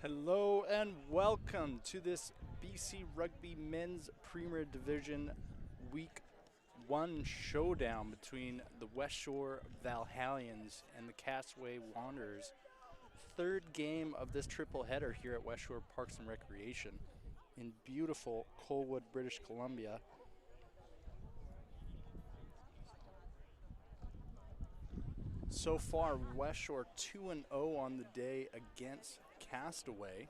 Hello and welcome to this BC Rugby Men's Premier Division Week 1 showdown between the Westshore Valhallians and the Castaway Wanderers. Third game of this triple header here at Westshore Parks and Recreation in beautiful Colwood, British Columbia. So far, Westshore 2-0 on the day against Castaway,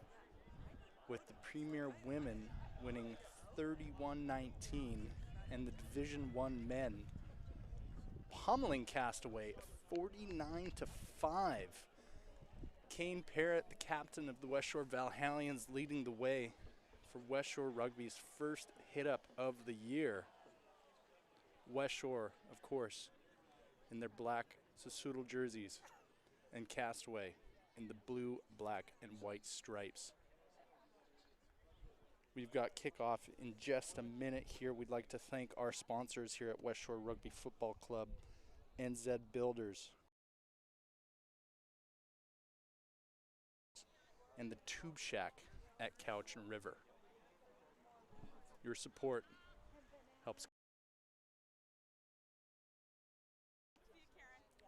with the Premier Women winning 31-19 and the Division 1 men pummeling Castaway 49-5. Kane Parrott, the captain of the Westshore Valhallians, leading the way for Westshore Rugby's first hit-up of the year. Westshore, of course, in their black Sassoodle jerseys, and Castaway in the blue, black, and white stripes. We've got kickoff in just a minute here. We'd like to thank our sponsors here at Westshore Rugby Football Club, NZ Builders, and the Tube Shack at Couch and River. Your support helps.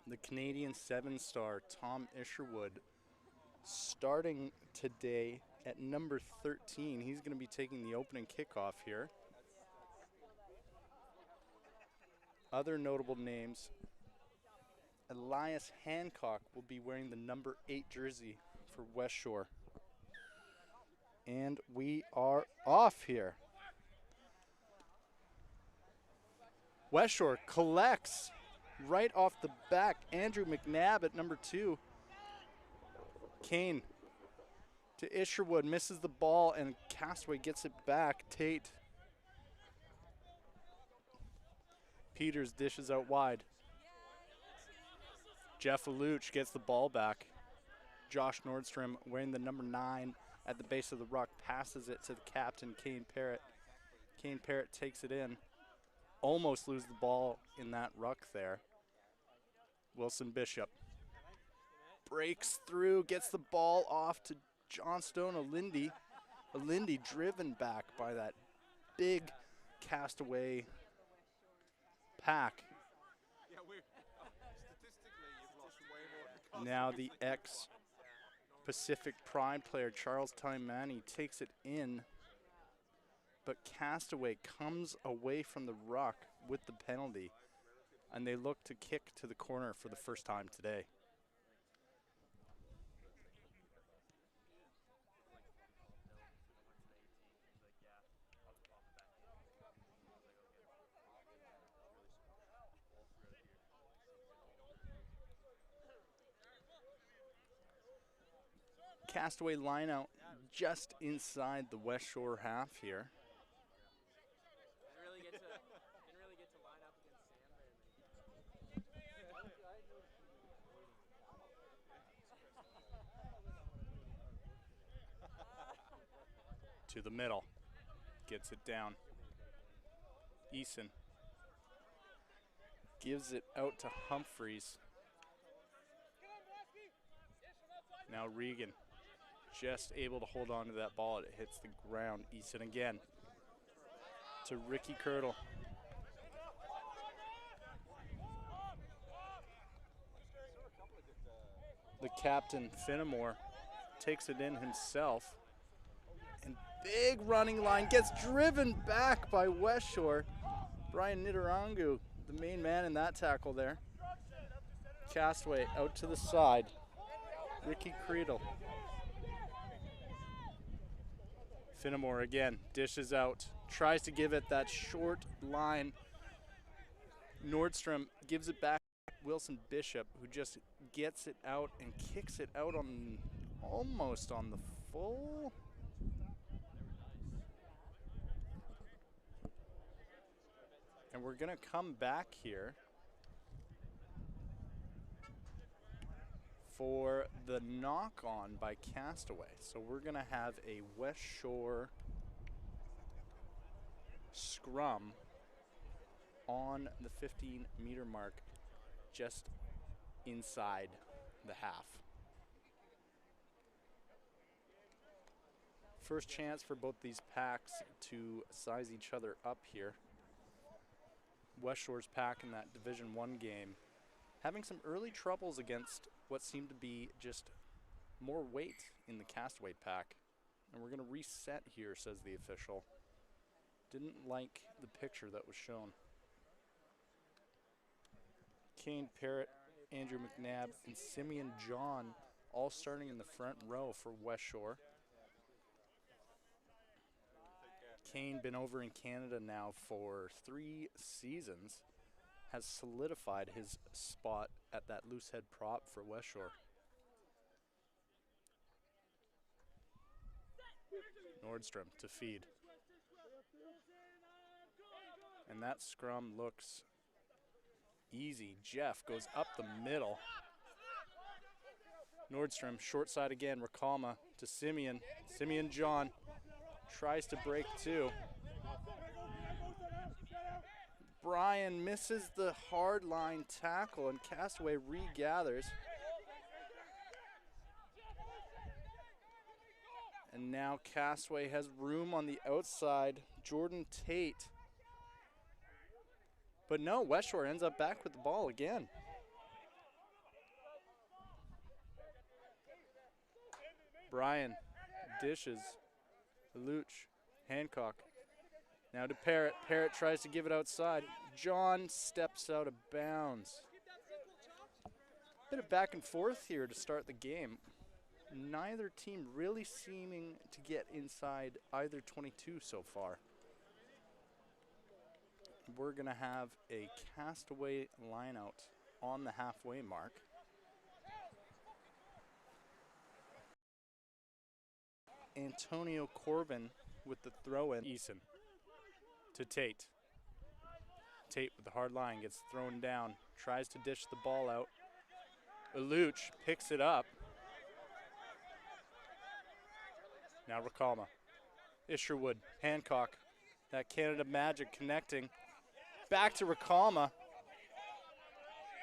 The Canadian 7-star Tom Isherwood starting today at number 13. He's going to be taking the opening kickoff here. Other notable names: Elias Hancock will be wearing the number 8 jersey for Westshore. And we are off here. Westshore collects right off the back. Andrew McNabb at number 2. Kane to Isherwood, misses the ball, and Castaway gets it back. Tate. Peters dishes out wide. Jeff Aluch gets the ball back. Josh Nordstrom, wearing the number 9 at the base of the ruck, passes it to the captain, Kane Parrott. Kane Parrott takes it in. Almost lose the ball in that ruck there. Wilson Bishop breaks through, gets the ball off to Johnstone Alindi. Alindi driven back by that big Castaway pack. Now the ex-Pacific Pride player Charles Taimani takes it in, but Castaway comes away from the ruck with the penalty, and they look to kick to the corner for the first time today. Castaway line out just inside the Westshore half here. To the middle, gets it down. Eason gives it out to Humphreys. Now Regan just able to hold on to that ball. It hits the ground. Eason again to Ricky Kirtle. The captain, Finnemore, takes it in himself. And big running line, gets driven back by Westshore. Brian Nitarangu, the main man in that tackle there. Castaway out to the side. Ricky Creedle. Finnemore again, dishes out, tries to give it that short line. Nordstrom gives it back to Wilson Bishop, who just gets it out and kicks it out on almost on the full. And we're gonna come back here for the knock-on by Castaway. So we're gonna have a Westshore scrum on the 15-meter mark, just inside the half. First chance for both these packs to size each other up here. Westshore's pack in that Division I game having some early troubles against what seemed to be just more weight in the Castaway pack. And we're going to reset here, says the official. Didn't like the picture that was shown. Kane Parrott, Andrew McNabb, and Simeon John all starting in the front row for Westshore. Kane, been over in Canada now for 3 seasons, has solidified his spot at that loose head prop for Westshore. Nordstrom to feed. And that scrum looks easy. Jeff goes up the middle. Nordstrom, short side again. Rakalma to Simeon. Simeon John tries to break 2. Brian misses the hard line tackle and Castaway regathers. And now Castaway has room on the outside. Jordan Tate. But no, Westshore ends up back with the ball again. Brian dishes. Luch, Hancock. Now to Parrott. Parrott tries to give it outside. John steps out of bounds. Bit of back and forth here to start the game. Neither team really seeming to get inside either 22 so far. We're going to have a Castaway lineout on the halfway mark. Antonio Corbin with the throw-in. Eason to Tate. Tate with the hard line, gets thrown down, tries to dish the ball out. Luch picks it up. Now Rakalma. Isherwood, Hancock. That Canada Magic connecting. Back to Rakalma.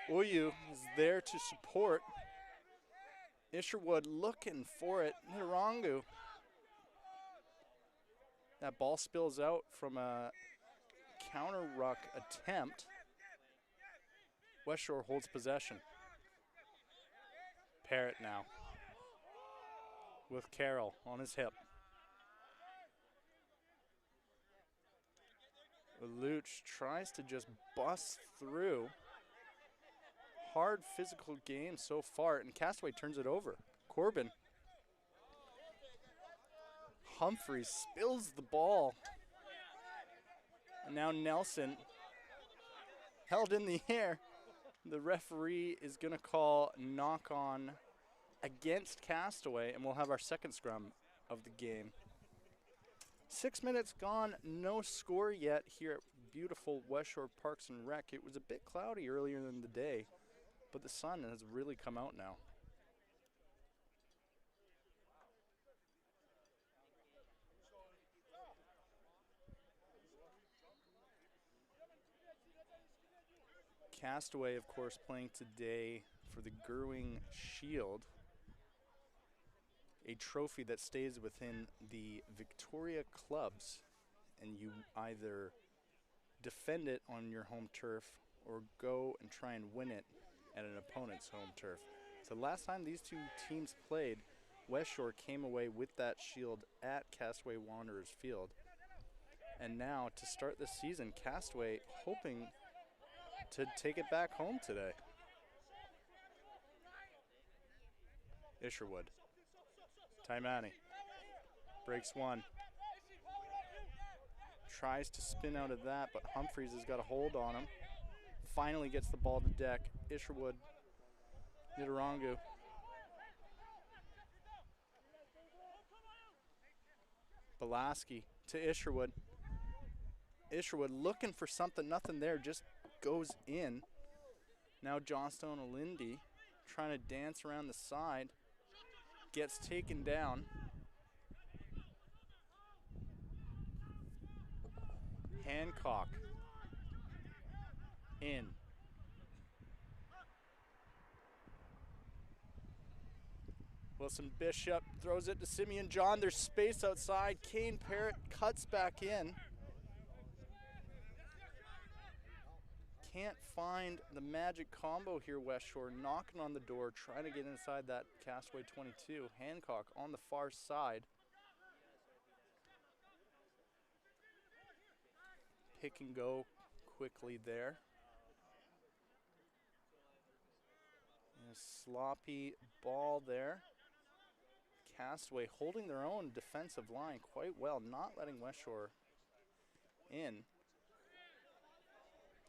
Oyu is there to support. Isherwood looking for it. Nirangu. That ball spills out from a counter ruck attempt. Westshore holds possession. Parrott now with Carroll on his hip. Luch tries to just bust through. Hard physical game so far, and Castaway turns it over. Corbin. Humphreys spills the ball. And now Nelson held in the air. The referee is going to call knock on against Castaway, and we'll have our second scrum of the game. 6 minutes gone, no score yet here at beautiful Westshore Parks and Rec. It was a bit cloudy earlier in the day, but the sun has really come out now. Castaway, of course, playing today for the Gerwing Shield, a trophy that stays within the Victoria clubs, and you either defend it on your home turf or go and try and win it at an opponent's home turf. So last time these two teams played, Westshore came away with that shield at Castaway Wanderers Field. And now to start the season, Castaway hoping to take it back home today. Isherwood. Taimani breaks 1. Tries to spin out of that, but Humphreys has got a hold on him. Finally gets the ball to deck. Isherwood. Nirangu. Belaski to Isherwood. Isherwood looking for something, nothing there, just goes in. Now Johnstone Alindi trying to dance around the side. Gets taken down. Hancock in. Wilson Bishop throws it to Simeon John. There's space outside. Kane Parrott cuts back in. Can't find the magic combo here, Westshore. Knocking on the door, trying to get inside that Castaway 22. Hancock on the far side. Pick and go quickly there. And a sloppy ball there. Castaway holding their own defensive line quite well, not letting Westshore in.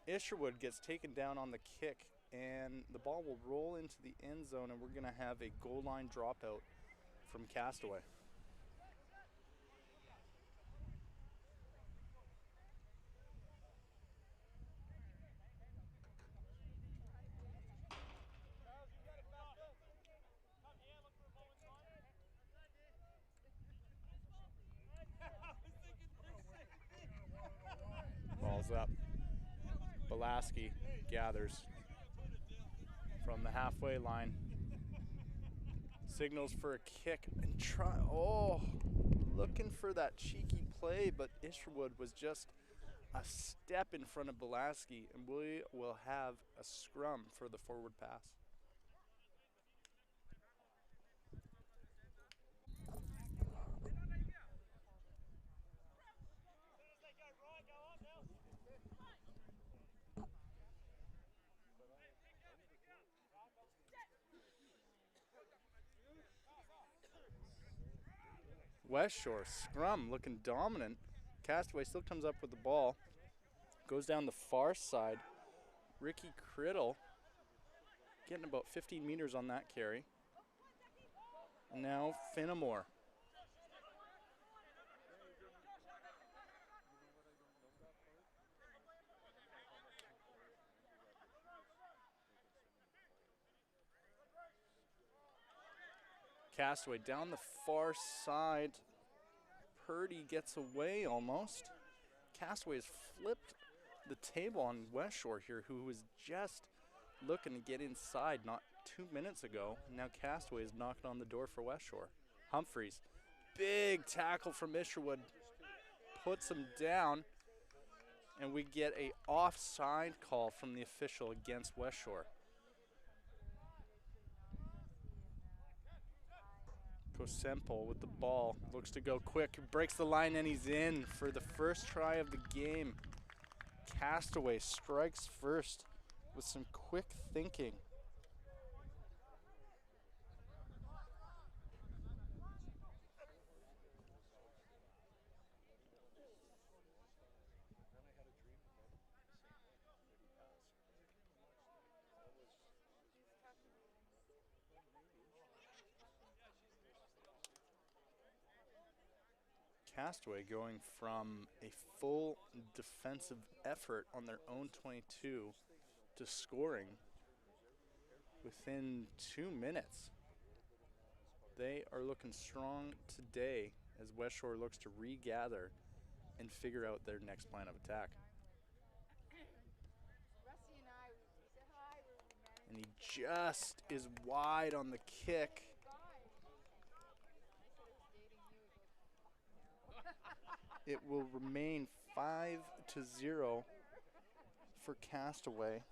Isherwood gets taken down on the kick, and the ball will roll into the end zone, and we're going to have a goal line dropout from Castaway. Ball's up. Belaski gathers from the halfway line. Signals for a kick and looking for that cheeky play, but Isherwood was just a step in front of Belaski, and we will have a scrum for the forward pass. Westshore scrum looking dominant. Castaway still comes up with the ball. Goes down the far side. Ricky Criddle getting about 15 meters on that carry. And now Finnemore. Castaway down the far side. Purdy gets away almost. Castaway has flipped the table on Westshore here, who was just looking to get inside not 2 minutes ago. Now Castaway is knocking on the door for Westshore. Humphreys, big tackle from Isherwood, puts him down, and we get a offside call from the official against Westshore. Kosempo with the ball, looks to go quick, breaks the line, and he's in for the first try of the game. Castaway strikes first with some quick thinking. Castaway going from a full defensive effort on their own 22 to scoring within 2 minutes. They are looking strong today as Westshore looks to regather and figure out their next plan of attack. And he just is wide on the kick. It will remain 5-0 for Castaway.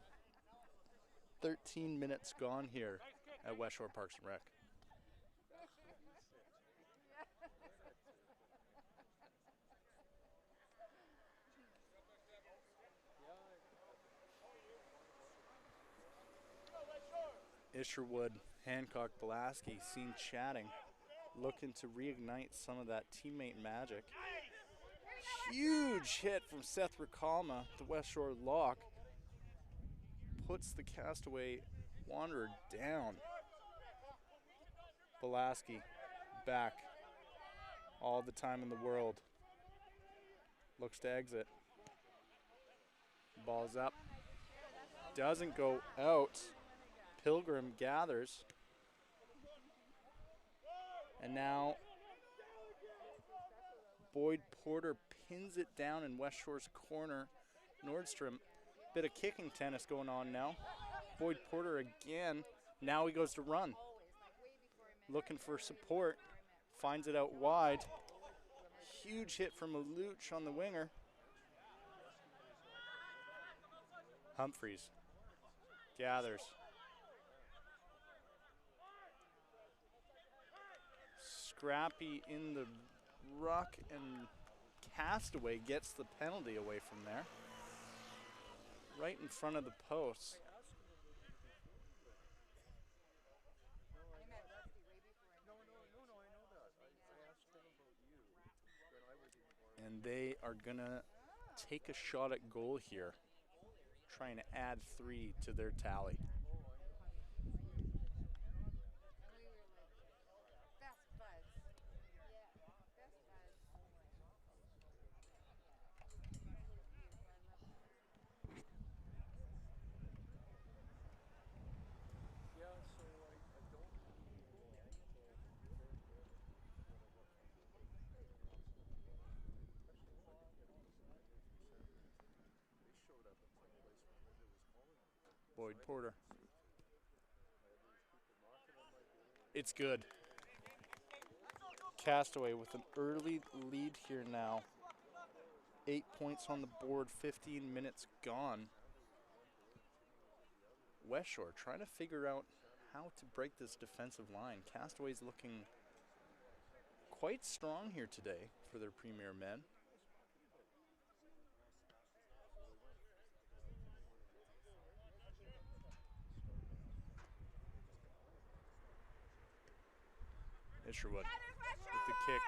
13 minutes gone here at Westshore Parks and Rec. Isherwood, Hancock, Belaski seen chatting, looking to reignite some of that teammate magic. Huge hit from Seth Ricalma, the Westshore lock. Puts the Castaway Wanderer down. Belaski back. All the time in the world. Looks to exit. Ball's up. Doesn't go out. Pilgrim gathers. And now Boyd Porter pins it down in Westshore's corner. Nordstrom, bit of kicking tennis going on now. Boyd Porter again. Now he goes to run. looking for support, finds it out wide. Huge hit from Aluch on the winger. Humphreys gathers. Scrappy in the ruck, and Castaway gets the penalty away from there. Right in front of the post. And they are gonna take a shot at goal here, trying to add 3 to their tally. Boyd Porter. It's good. Castaway with an early lead here now. 8 points on the board, 15 minutes gone. Westshore trying to figure out how to break this defensive line. Castaway's looking quite strong here today for their premier men. Isherwood with the kick.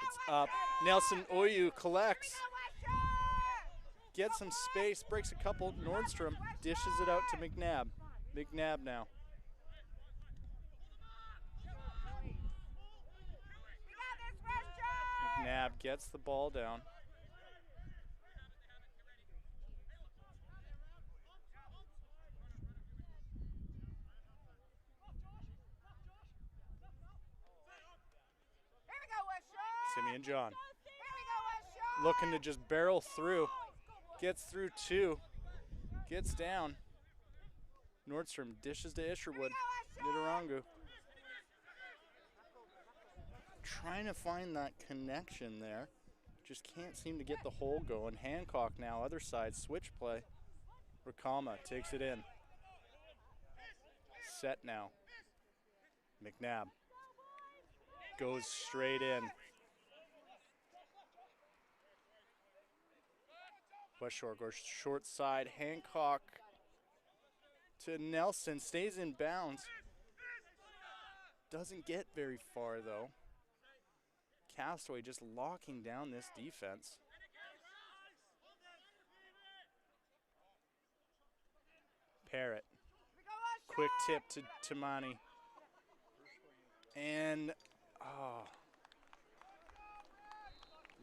It's up. Nelson Oyu collects. Gets some space, breaks a couple. Nordstrom dishes it out to McNabb. McNabb now. McNabb gets the ball down. Simeon John looking to just barrel through. Gets through 2. Gets down. Nordstrom dishes to Isherwood. Nidorangu. Trying to find that connection there. Just can't seem to get the hole going. Hancock now, other side, switch play. Rakama takes it in. Set now. McNabb goes straight in. Westshore goes short side. Hancock to Nelson. Stays in bounds. Doesn't get very far though. Castaway just locking down this defense. Parrott. Quick tip to Tamani. And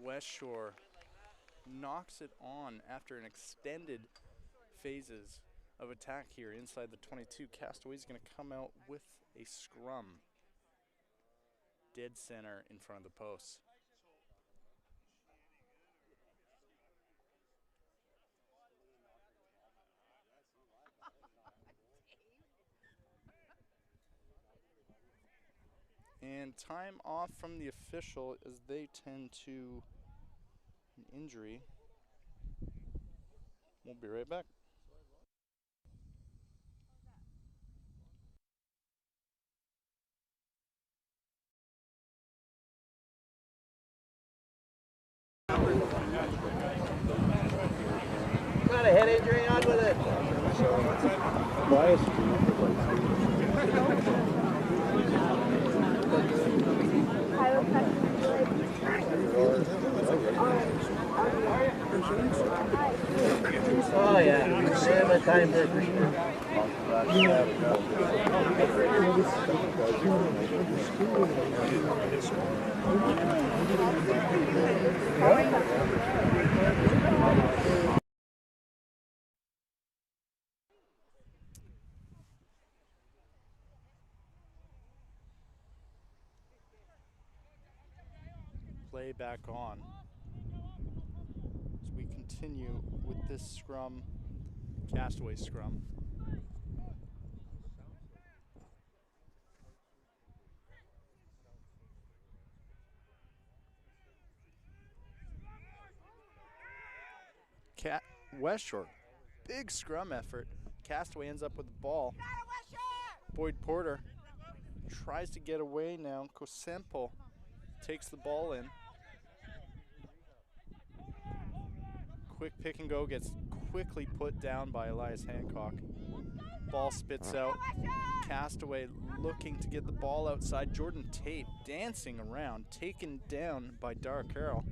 Westshore knocks it on after an extended phases of attack here inside the 22. Castaway's going to come out with a scrum. Dead center in front of the posts. And time off from the official as they tend to an injury. We'll be right back. Got a head injury on with it. Oh yeah, same time this week. Play back on as we continue with this scrum, Castaway scrum. Westshore, big scrum effort. Castaway ends up with the ball. Boyd Porter tries to get away now. Kosempo takes the ball in. Quick pick and go gets quickly put down by Elias Hancock. Ball spits out. Castaway looking to get the ball outside. Jordan Tate dancing around, taken down by Dara Carroll.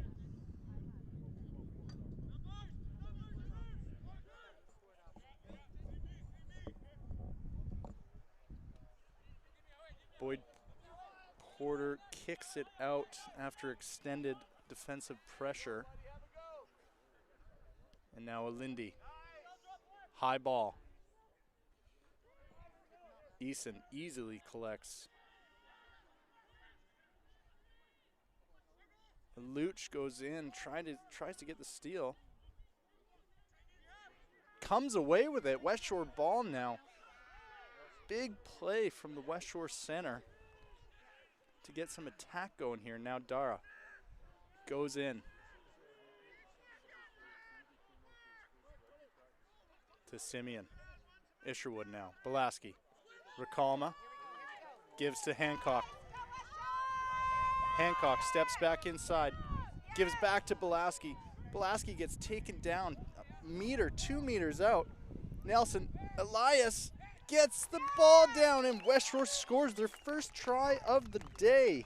Boyd Porter kicks it out after extended defensive pressure. And now Alindi. High ball. Eason easily collects. Luch goes in, tries to get the steal. Comes away with it. Westshore ball now. Big play from the Westshore center to get some attack going here. Now Dara goes in to Simeon. Isherwood now. Belaski. Recalma gives to Hancock. Hancock steps back inside, gives back to Belaski. Belaski gets taken down a meter, 2 meters out. Nelson Elias gets the ball down, and Westshore scores their first try of the day.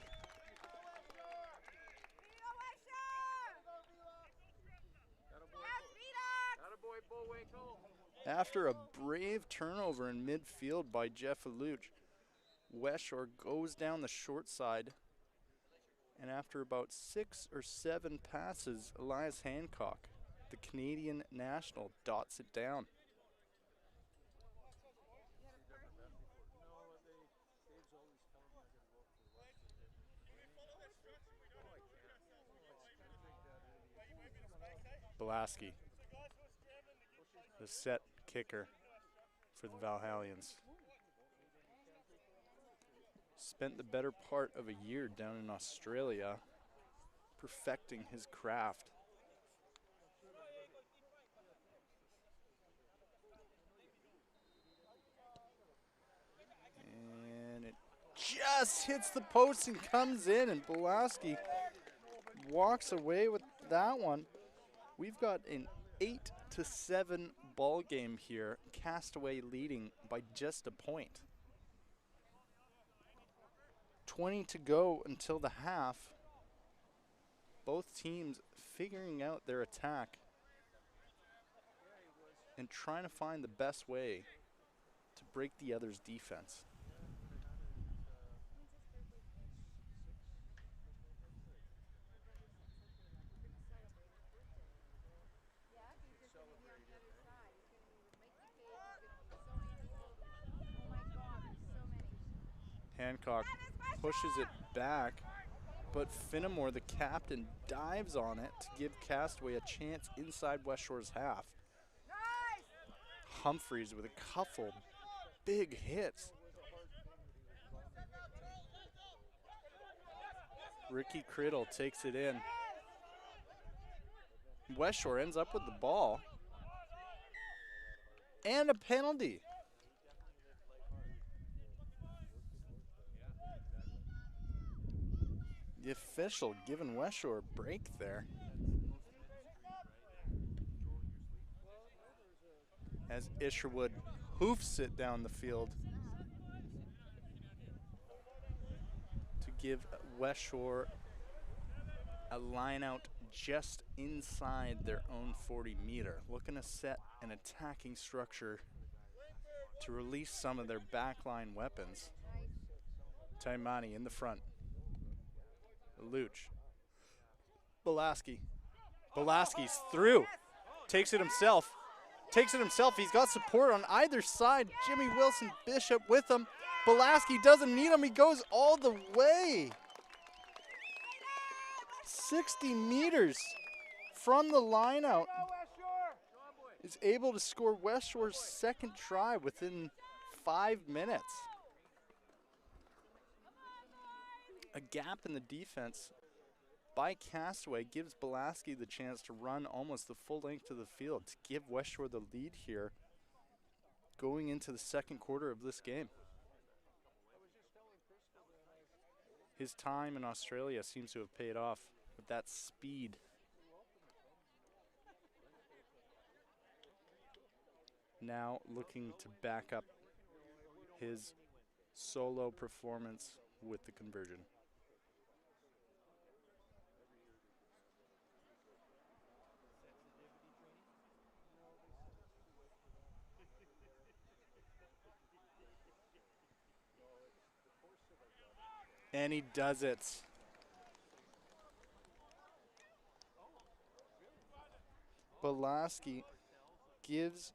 After a brave turnover in midfield by Jeff Aluch, Westshore goes down the short side, and after about 6 or 7 passes, Elias Hancock, the Canadian national, dots it down. Belaski, the set kicker for the Valhallians. Spent the better part of a year down in Australia perfecting his craft. And it just hits the post and comes in, and Belaski walks away with that one. We've got an 8-7 ball game here. Castaway leading by just a point. 20 to go until the half. Both teams figuring out their attack and trying to find the best way to break the other's defense. Hancock pushes it back, but Finnemore, the captain, dives on it to give Castaway a chance inside Westshore's half. Humphreys with a couple big hits. Ricky Criddle takes it in. Westshore ends up with the ball. And a penalty. The official giving Westshore a break there. As Isherwood hoofs it down the field to give Westshore a line out just inside their own 40 meter. Looking to set an attacking structure to release some of their backline weapons. Taimani in the front. Luch. Belaski. Belaski's through. Takes it himself. He's got support on either side. Jimmy Wilson Bishop with him. Belaski doesn't need him. He goes all the way. 60 meters from the line out. Is able to score Westshore's second try within 5 minutes. A gap in the defense by Castaway gives Belaski the chance to run almost the full length of the field to give Westshore the lead here going into the second quarter of this game. His time in Australia seems to have paid off with that speed. Now looking to back up his solo performance with the conversion. And he does it. Belaski gives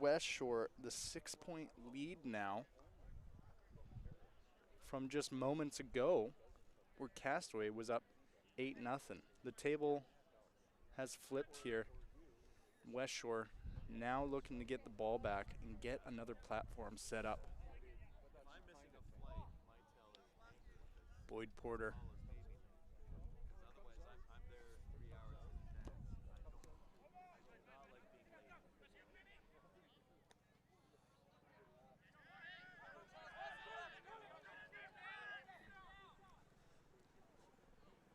Westshore the 6-point lead now from just moments ago where Castaway was up 8-0. The table has flipped here. Westshore now looking to get the ball back and get another platform set up. Boyd Porter.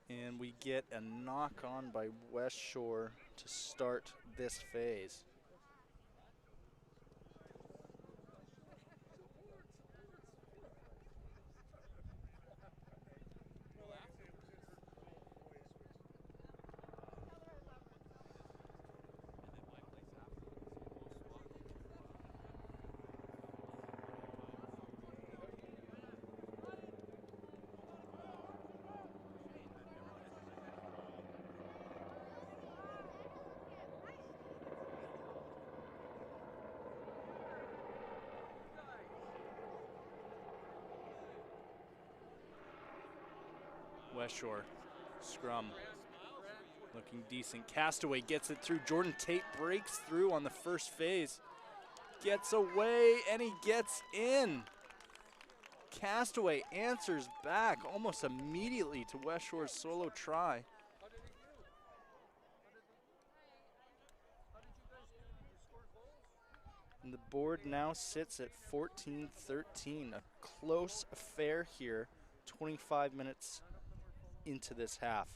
And we get a knock on by Westshore to start this phase. Westshore, scrum, looking decent. Castaway gets it through. Jordan Tate breaks through on the first phase. Gets away and he gets in. Castaway answers back almost immediately to Westshore's solo try. And the board now sits at 14-13. A close affair here, 25 minutes into this half.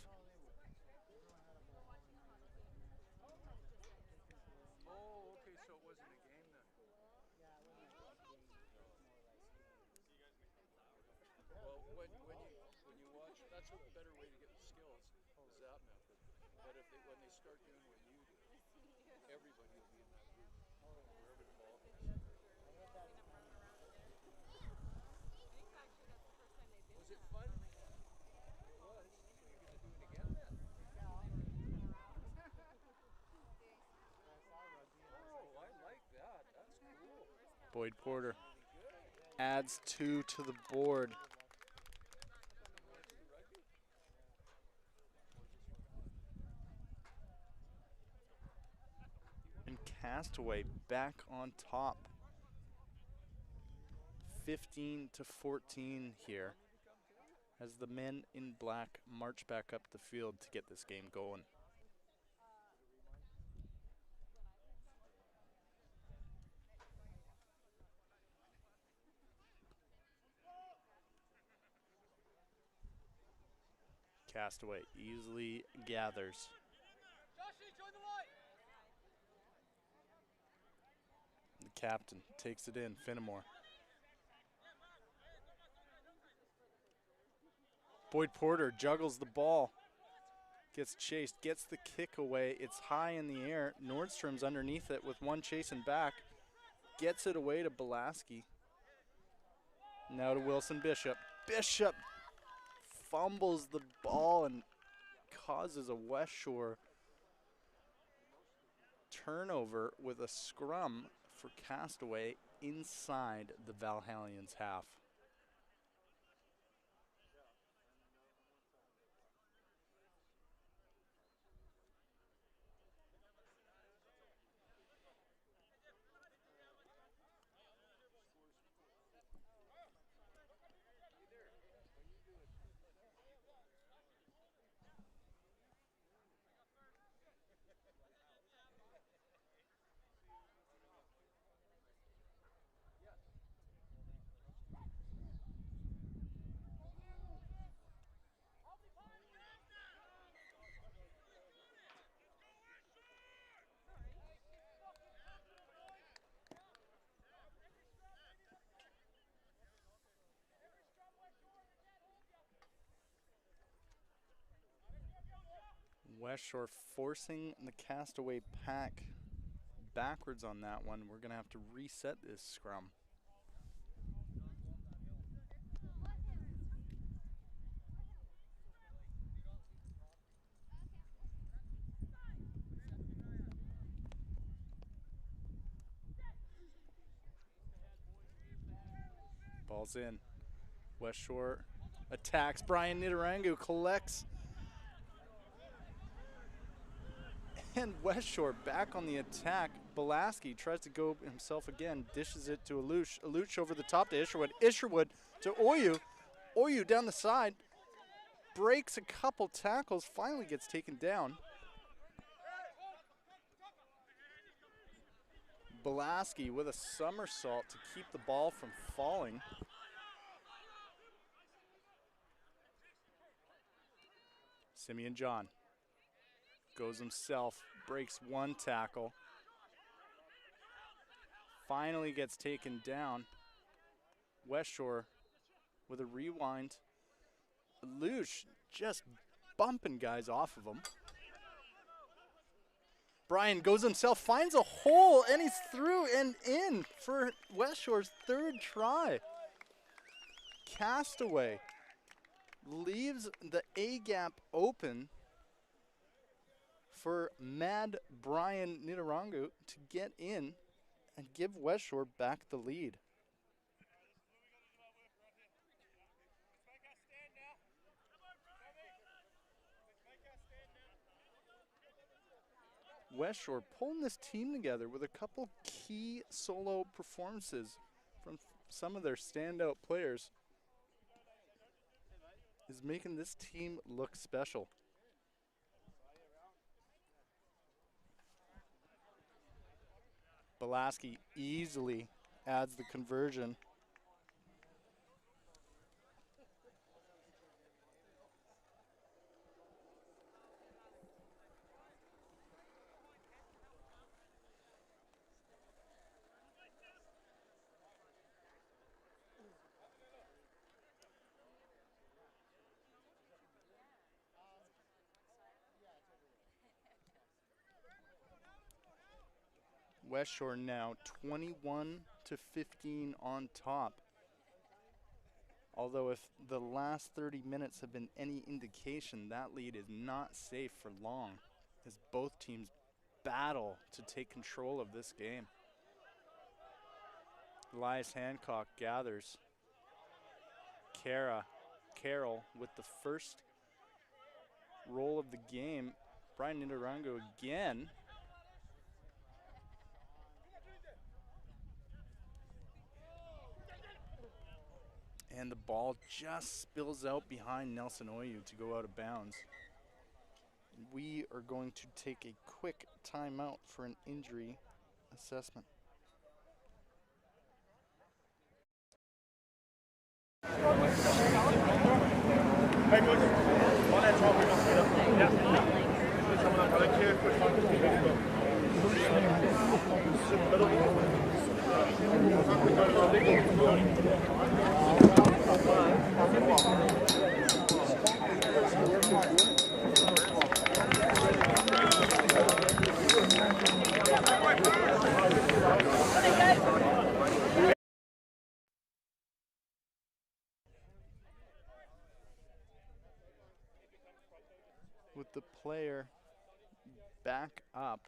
Boyd Porter adds 2 to the board. And Castaway back on top. 15-14 here as the men in black march back up the field to get this game going. Castaway easily gathers. The captain takes it in, Finnemore. Boyd Porter juggles the ball. Gets chased, gets the kick away. It's high in the air. Nordstrom's underneath it with one chasing back. Gets it away to Belaski. Now to Wilson Bishop. Bishop fumbles the ball and causes a Westshore turnover with a scrum for Castaway inside the Valhallians half. Westshore forcing the Castaway pack backwards on that one. We're going to have to reset this scrum. Ball's in. Westshore attacks. Brian Nidarangu collects. And Westshore back on the attack. Belaski tries to go himself again, dishes it to Alush. Alush over the top to Isherwood. Isherwood to Oyu. Oyu down the side. Breaks a couple tackles, finally gets taken down. Belaski with a somersault to keep the ball from falling. Simeon John goes himself, breaks one tackle. Finally gets taken down. Westshore with a rewind. Lush just bumping guys off of him. Brian goes himself, finds a hole, and he's through and in for Westshore's third try. Castaway leaves the A-gap open for Mad Brian Nidarangu to get in and give Westshore back the lead. Westshore pulling this team together with a couple key solo performances from some of their standout players is making this team look special. Belaski easily adds the conversion. Westshore now 21-15 on top. Although if the last 30 minutes have been any indication, that lead is not safe for long as both teams battle to take control of this game. Elias Hancock gathers. Carroll with the first roll of the game. Brian Nidarangu again. And the ball just spills out behind Nelson Oyu to go out of bounds. We are going to take a quick timeout for an injury assessment. With the player back up,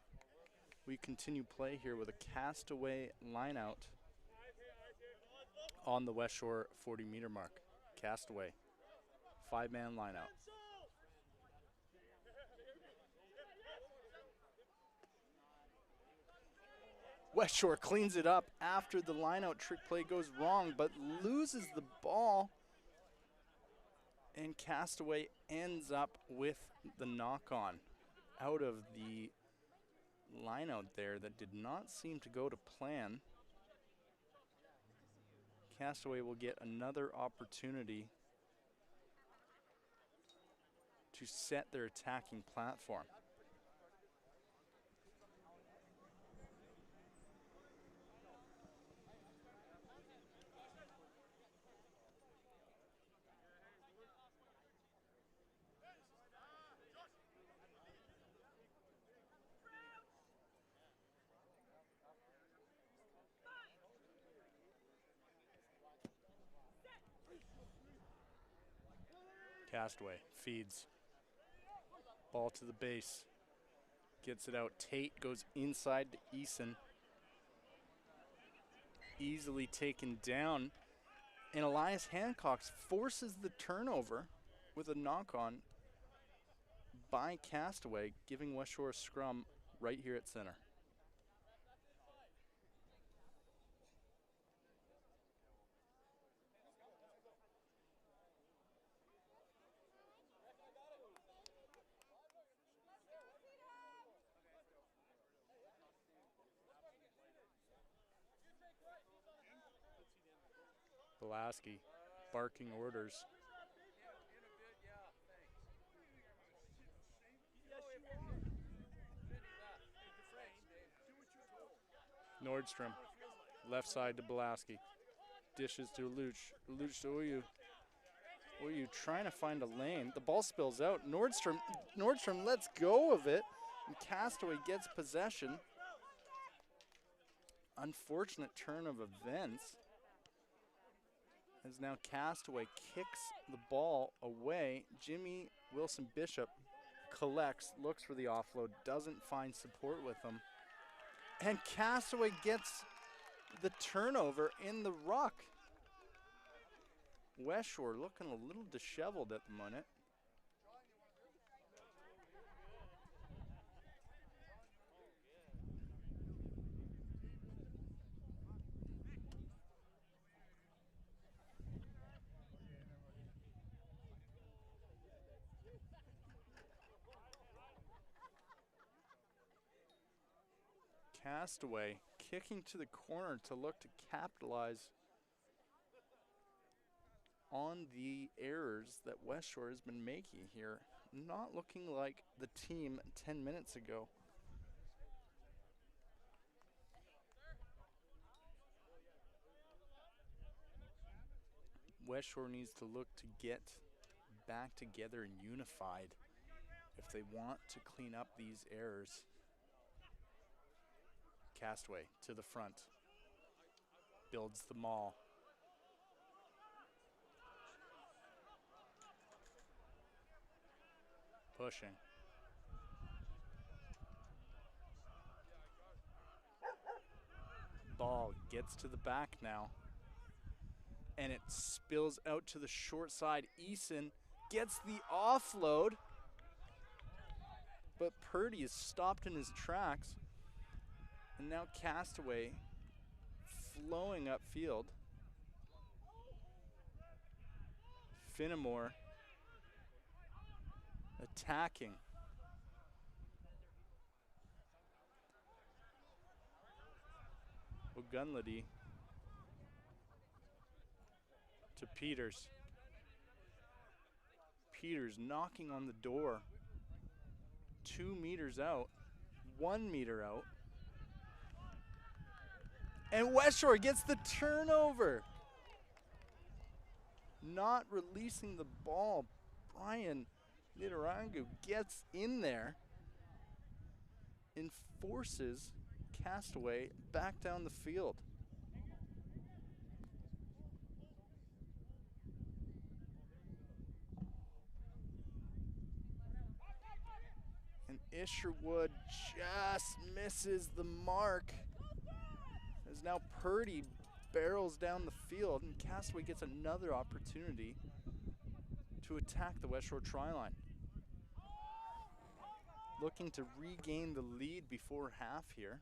we continue play here with a Castaway lineout on the Westshore 40-meter mark. Castaway, 5-man lineout. Westshore cleans it up after the lineout trick play goes wrong, but loses the ball. And Castaway ends up with the knock-on out of the line out there that did not seem to go to plan. Castaway will get another opportunity to set their attacking platform. Castaway feeds. Ball to the base. Gets it out. Tate goes inside to Eason. Easily taken down. And Elias Hancock forces the turnover with a knock-on by Castaway, giving Westshore a scrum right here at center. Pulaski barking orders. Nordstrom, left side to Pulaski. Dishes to Luch. Luch to Oyu. Oyu trying to find a lane. The ball spills out. Nordstrom lets go of it. And Castaway gets possession. Unfortunate turn of events. As now Castaway kicks the ball away. Jimmy Wilson Bishop collects, looks for the offload, doesn't find support with him. And Castaway gets the turnover in the ruck. Westshore looking a little disheveled at the moment. Castaway kicking to the corner to look to capitalize on the errors that Westshore has been making here. Not looking like the team 10 minutes ago. Westshore needs to look to get back together and unified if they want to clean up these errors. Castaway to the front. Builds the maul. Pushing. Ball gets to the back now. And it spills out to the short side. Eason gets the offload. But Purdy is stopped in his tracks. And now Castaway flowing upfield. Finnemore attacking. Ogunlady to Peters. Peters knocking on the door. 2 meters out. 1 meter out. And Westshore gets the turnover. Not releasing the ball. Brian Nidorangu gets in there and forces Castaway back down the field. And Isherwood just misses the mark. As now Purdy barrels down the field and Castaway gets another opportunity to attack the Westshore try line. Looking to regain the lead before half here.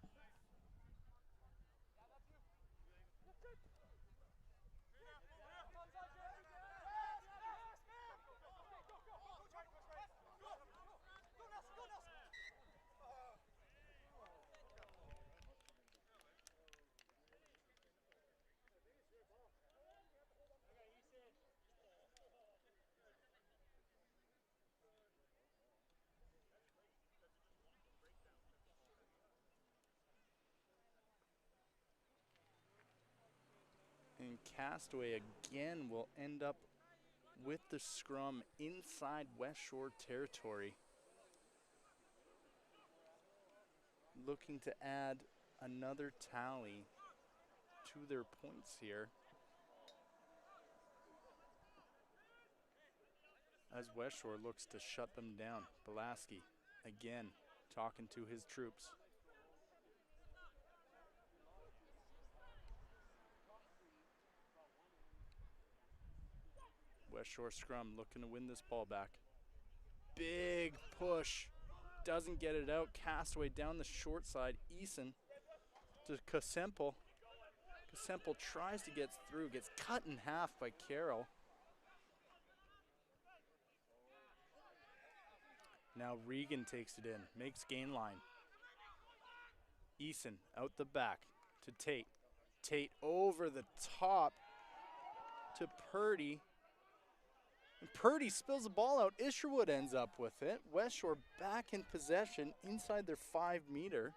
And Castaway again will end up with the scrum inside Westshore territory. Looking to add another tally to their points here. as Westshore looks to shut them down. Belaski again talking to his troops. Westshore scrum looking to win this ball back. Big push. Doesn't get it out. Castaway down the short side. Eason to Kasemple. Kasemple tries to get through. Gets cut in half by Carroll. Now Regan takes it in. Makes gain line. Eason out the back to Tate. Tate over the top to Purdy. And Purdy spills the ball out. Isherwood ends up with it. Westshore back in possession inside their 5 meter.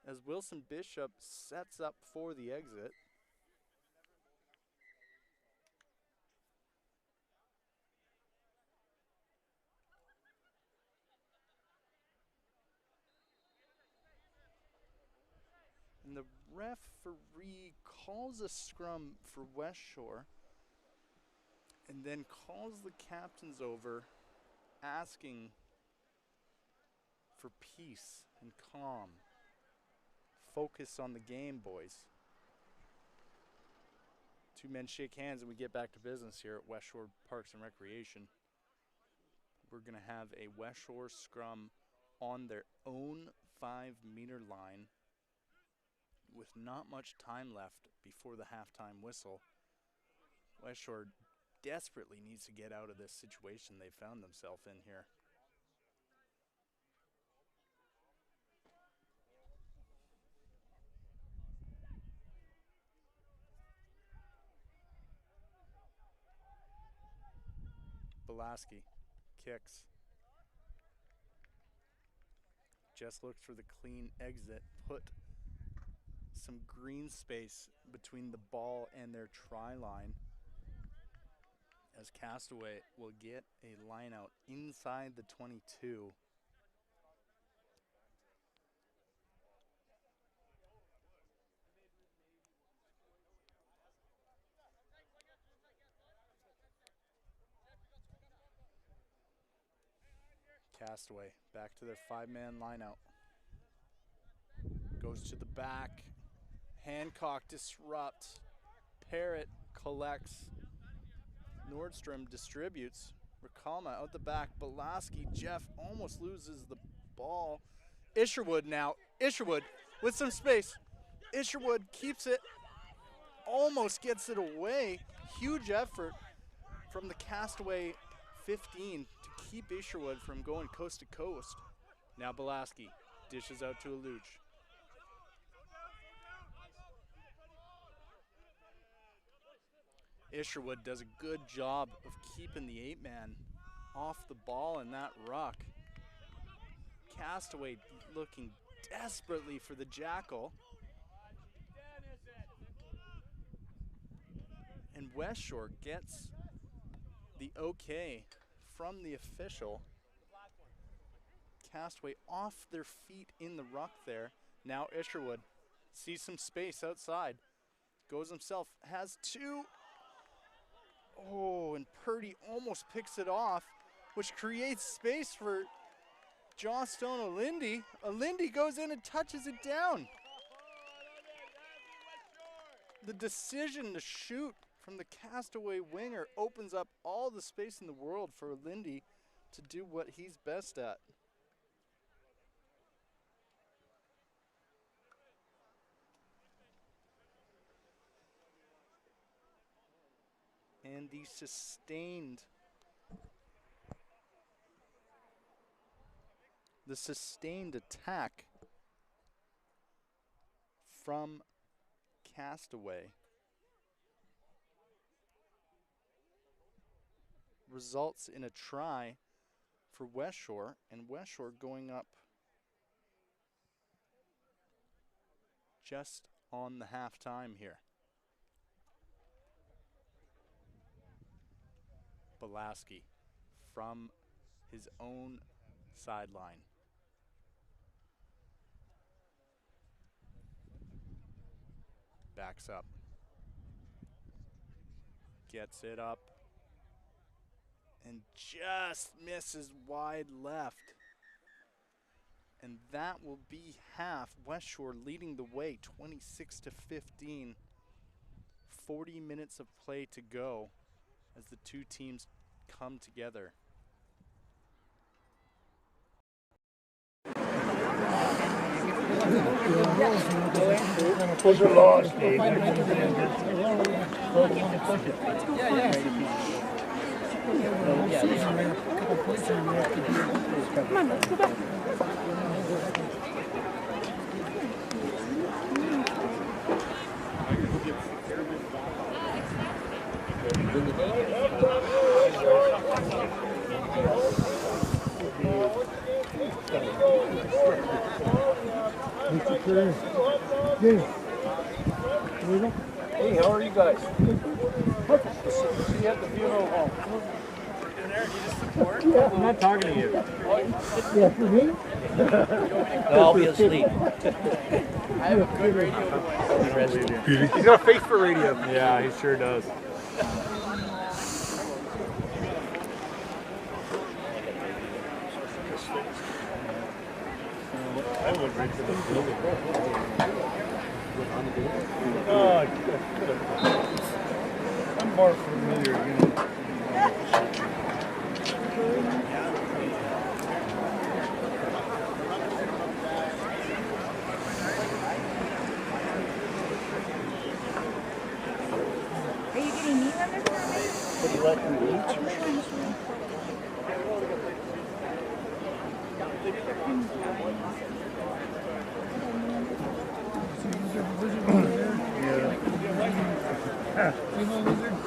As Wilson Bishop sets up for the exit. And the referee calls a scrum for Westshore and then calls the captains over asking for peace and calm. Focus on the game, boys. 2 men shake hands and we get back to business here at Westshore Parks and Recreation. We're going to have a Westshore scrum on their own 5 meter line with not much time left before the halftime whistle. Westshore desperately needs to get out of this situation they found themselves in here. Belaski kicks. Just looks for the clean exit. Put some green space between the ball and their try line. As Castaway will get a line out inside the 22. Castaway back to their 5-man lineout. Goes to the back. Hancock disrupts. Parrott collects. Nordstrom distributes. Ricalma out the back. Belaski, Jeff almost loses the ball. Isherwood now. Isherwood with some space. Isherwood keeps it. Almost gets it away. Huge effort from the Castaway 15 to keep Isherwood from going coast to coast. Now Belaski dishes out to Aluch. Isherwood does a good job of keeping the 8-man off the ball in that ruck. Castaway looking desperately for the jackal. And Westshore gets the okay from the official. Castaway off their feet in the ruck there. Now Isherwood sees some space outside. Goes himself, has 2. Oh, and Purdy almost picks it off, which creates space for Johnstone Olindy. Olindy goes in and touches it down. The decision to shoot from the Castaway winger opens up all the space in the world for Olindy to do what he's best at. And the sustained attack from Castaway results in a try for Westshore, and Westshore going up just on the halftime here. Belaski from his own sideline. Backs up. Gets it up. and just misses wide left. And that will be half. Westshore leading the way 26-15. 40 minutes of play to go as the two teams come together. Those are lost, Dave. Come on, let's go back. Hey, how are you guys? See you at the funeral home. I'm not talking to you. Yeah, for me? No, I'll be asleep. I have a good radio. He's got a face for radio. Yeah, he sure does. I would rent to the building. I'm more familiar, you know. Are you getting meat on this one? What do you like to eat?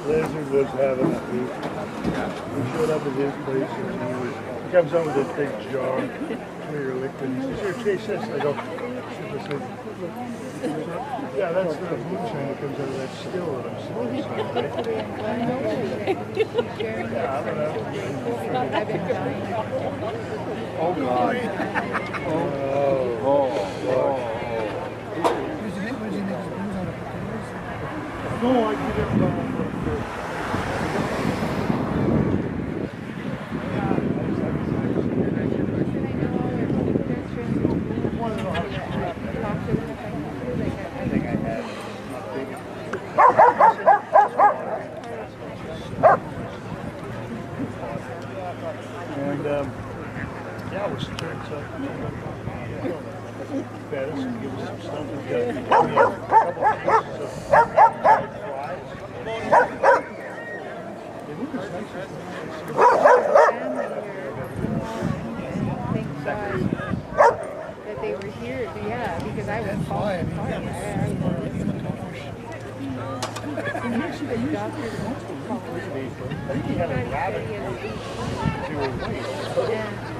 Lizard was having a hoot. We showed up at his place and he comes out with this big jar. We were licking. He says, "Here, taste this." I go, "Yeah, that's the moonshine that comes out of that still that I'm smoking." Oh, God. No, I get it. And yeah, we should turn to fed us and give us some stuff. We got a couple of pieces of fried fries. They look as nice as Thank God that they were here. Yeah, because I was falling apart. The doctor I think he had a rabbit. They were white.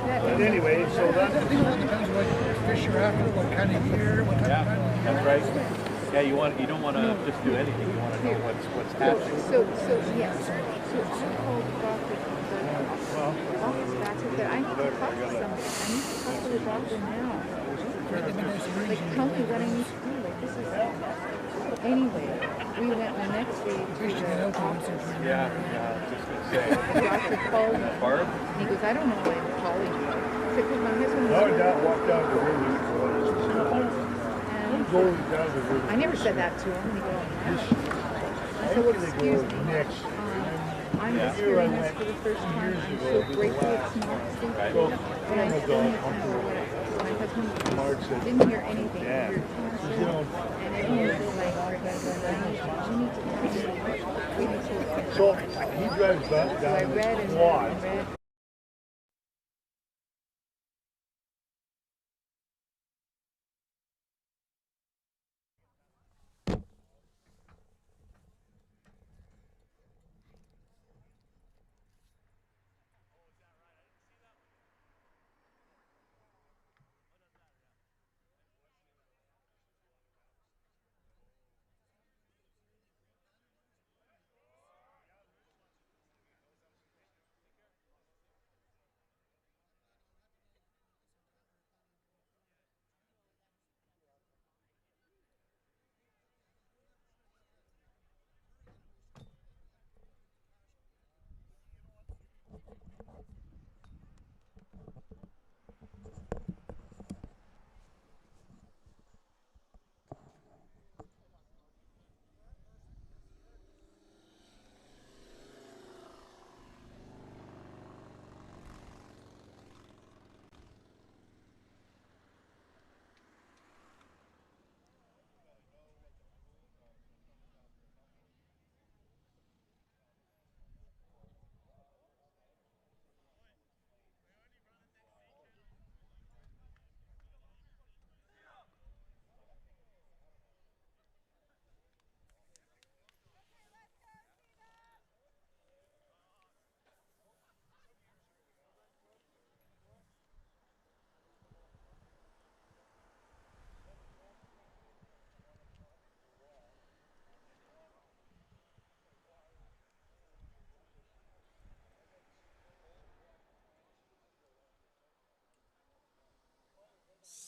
But anyway, so that Depends what fish you're after, what kind of year, what kind of time. That's right. Yeah, you don't want to just do anything. You want to know what's happening. So yes. So I called the doctor. The office back and said, I need to talk to somebody. I need to talk to the doctor now. Like, tell me what I need to do. Like, this is. Anyway, we went the next day to the office. Yeah, just gonna say. The doctor called me. Barb? And he goes, I don't know why I'm calling you. I said, because my husband was our here. dad walked down the river. And Going down the river. I never said that to him. And he goes, I said, well, excuse me. Next. I'm just hearing this for the first time. I'm so grateful it's not stupid. But I still need to know what it is. My husband didn't hear anything. He heard cancer. And everyone was like, we need to tell you. We need to look at it. So he drives back So I down read the and quad. read and read.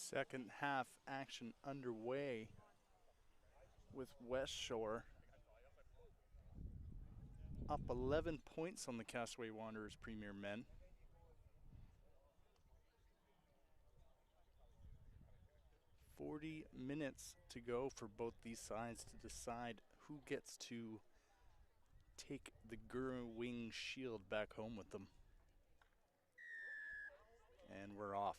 Second half action underway with Westshore up 11 points on the Castaway Wanderers Premier Men. .40 minutes to go for both these sides to decide who gets to take the Guru Wing Shield back home with them. And we're off.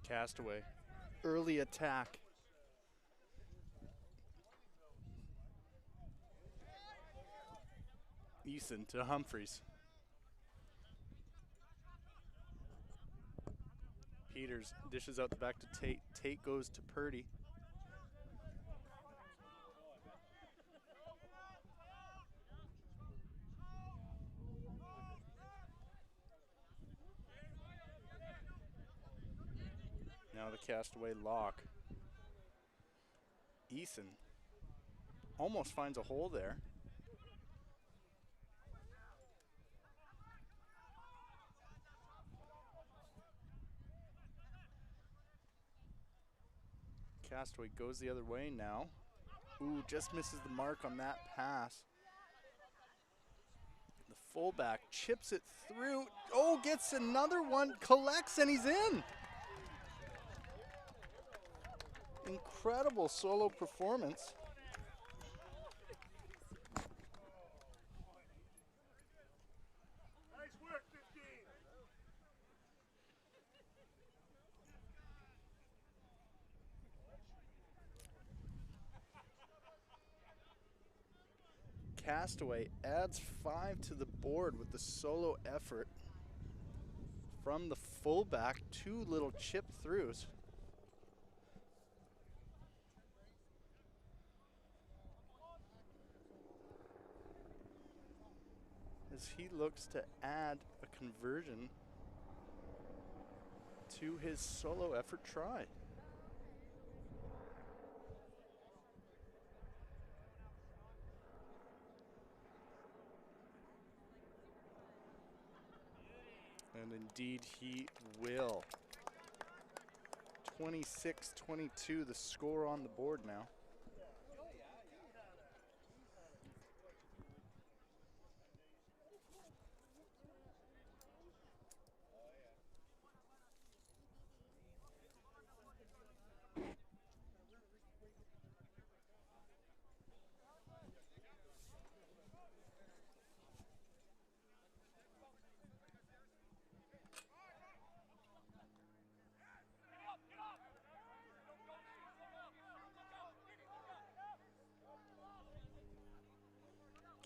Castaway, early attack. Eason to Humphreys. Peters dishes out the back to Tate. Tate goes to Purdy. Now the Castaway lock. Eason almost finds a hole there. Castaway goes the other way now. Ooh, just misses the mark on that pass. The fullback chips it through. Oh, gets another one, collects, and he's in. Incredible solo performance. Nice work, 15. Castaway adds 5 to the board with the solo effort from the fullback. 2 little chip throughs. As he looks to add a conversion to his solo effort try. And indeed he will. 26-22, the score on the board now.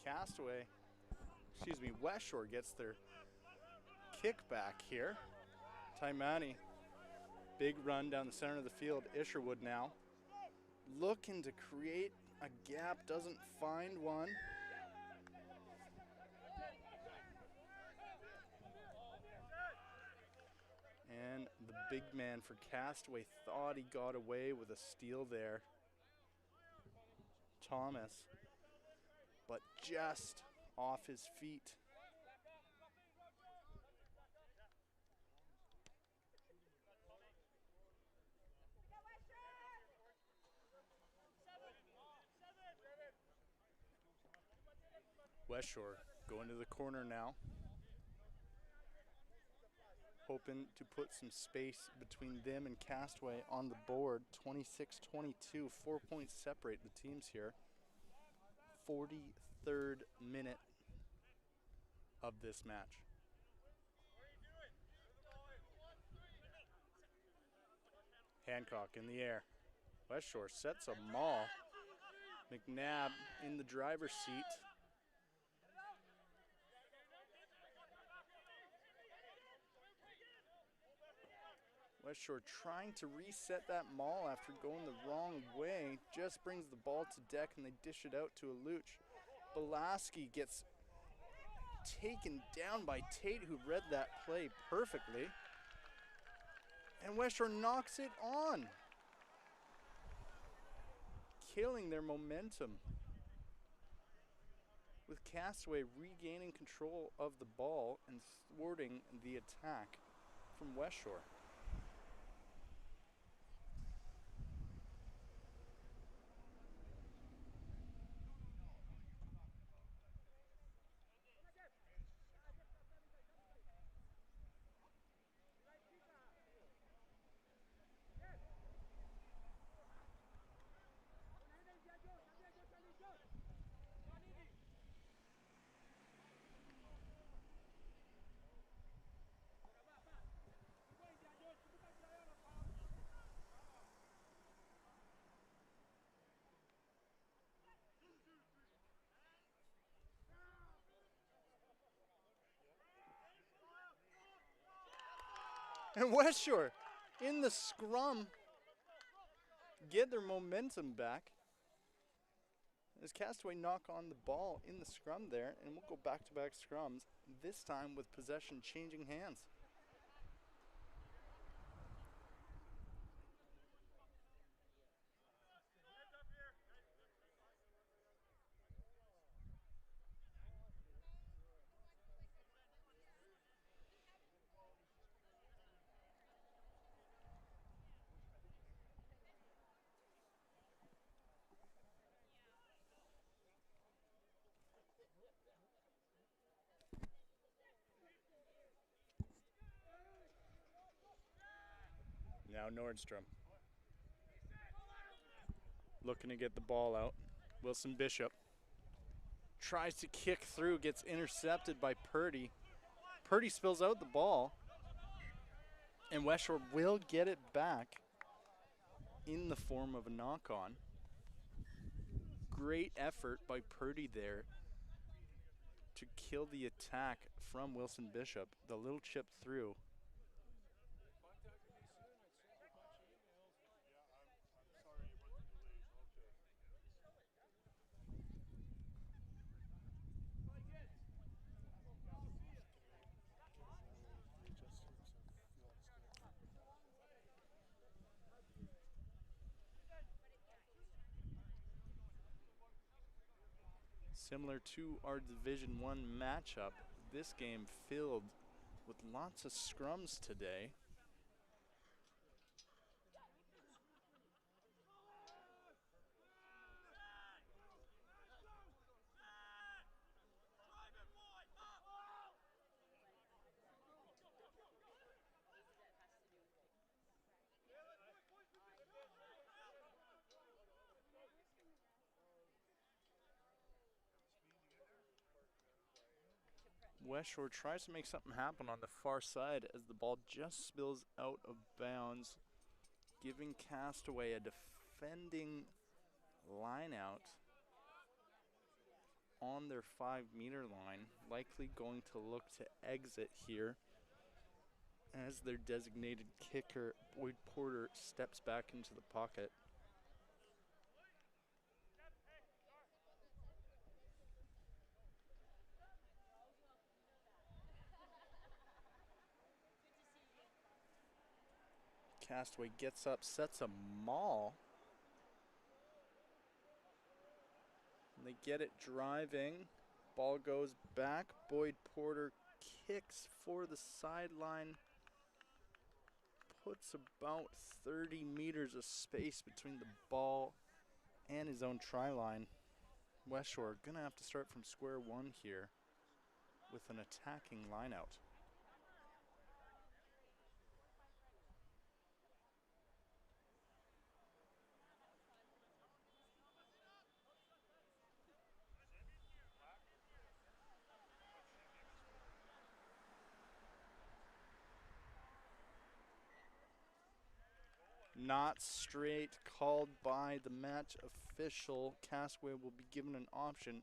Castaway, Westshore gets their kickback here. Taimani, big run down the center of the field. Isherwood now looking to create a gap, doesn't find one. And the big man for Castaway thought he got away with a steal there. Thomas, but just off his feet. Westshore going to the corner now. Hoping to put some space between them and Castaway on the board. 26-22, 4 points separate the teams here. 43rd minute of this match. Hancock in the air. Westshore sets a maul. McNabb in the driver's seat. Westshore trying to reset that maul after going the wrong way. Just brings the ball to deck and they dish it out to a Luch. Belaski gets taken down by Tate, who read that play perfectly. And Westshore knocks it on, killing their momentum, with Castaway regaining control of the ball and thwarting the attack from Westshore. And Westshore, in the scrum, get their momentum back as Castaway knock on the ball in the scrum there, and we'll go back-to-back scrums, this time with possession changing hands. Now Nordstrom looking to get the ball out. Wilson Bishop tries to kick through, gets intercepted by Purdy. Purdy spills out the ball, and Westshore will get it back in the form of a knock-on. Great effort by Purdy there to kill the attack from Wilson Bishop. The little chip through. Similar to our Division I matchup, this game filled with lots of scrums today. Westshore tries to make something happen on the far side as the ball just spills out of bounds, giving Castaway a defending line out on their 5-meter line, likely going to look to exit here as their designated kicker, Boyd Porter, steps back into the pocket. Castaway gets up, sets a maul. And they get it driving. Ball goes back. Boyd Porter kicks for the sideline. Puts about 30 meters of space between the ball and his own try line. Westshore gonna have to start from square one here with an attacking lineout. Not straight, called by the match official. Castaway will be given an option.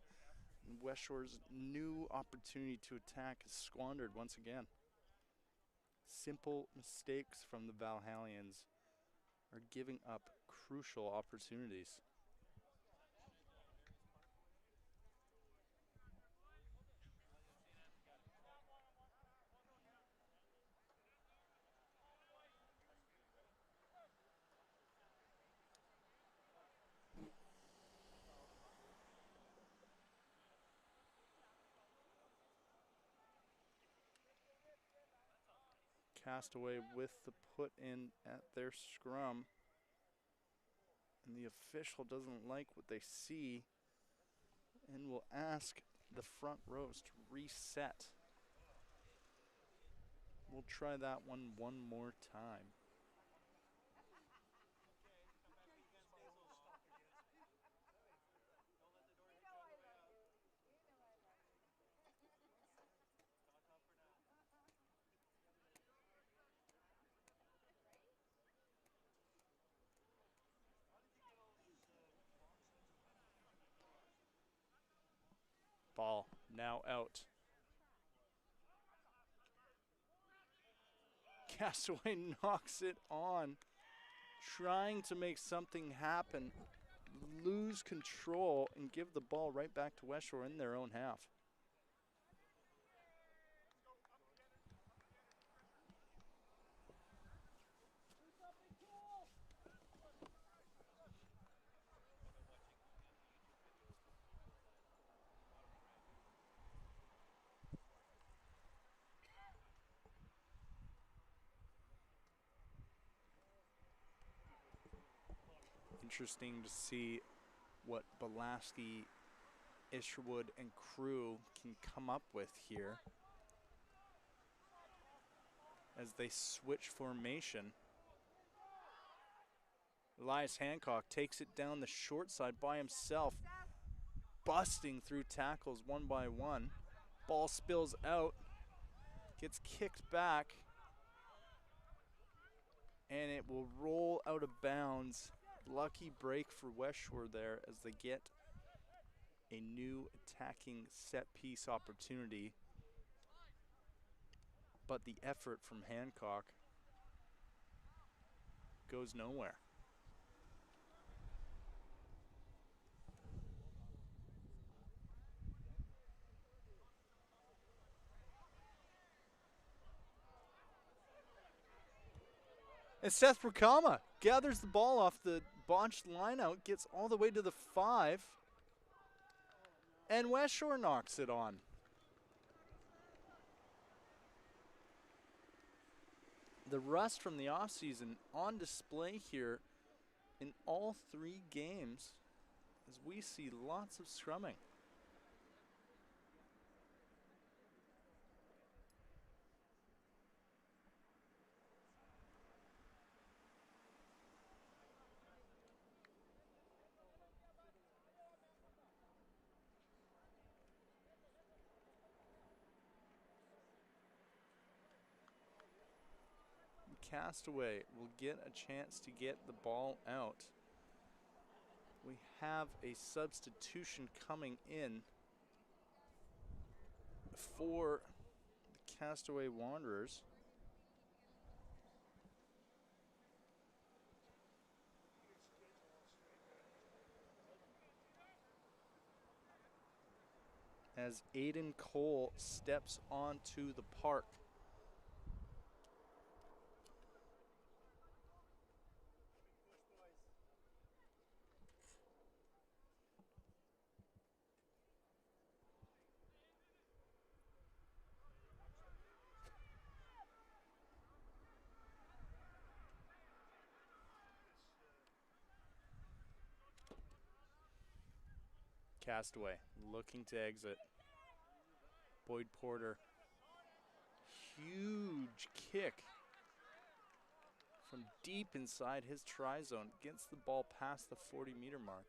And Westshore's new opportunity to attack is squandered once again. Simple mistakes from the Valhallians are giving up crucial opportunities. Castaway with the put in at their scrum. And the official doesn't like what they see and will ask the front rows to reset. We'll try that one more time. Ball now out. Castaway knocks it on, trying to make something happen, lose control, and give the ball right back to Westshore in their own half. Interesting to see what Belaski, Isherwood, and crew can come up with here as they switch formation. Elias Hancock takes it down the short side by himself, busting through tackles one by one. Ball spills out, gets kicked back, and it will roll out of bounds. Lucky break for Westshore there as they get a new attacking set piece opportunity. But the effort from Hancock goes nowhere. And Seth Rakama gathers the ball off the botched lineout, gets all the way to the 5, and Westshore knocks it on. The rust from the offseason on display here in all 3 games as we see lots of scrumming. Castaway will get a chance to get the ball out. We have a substitution coming in for the Castaway Wanderers. As Aiden Cole steps onto the park. Castaway looking to exit. Boyd Porter. Huge kick from deep inside his try zone. Gets the ball past the 40-meter mark.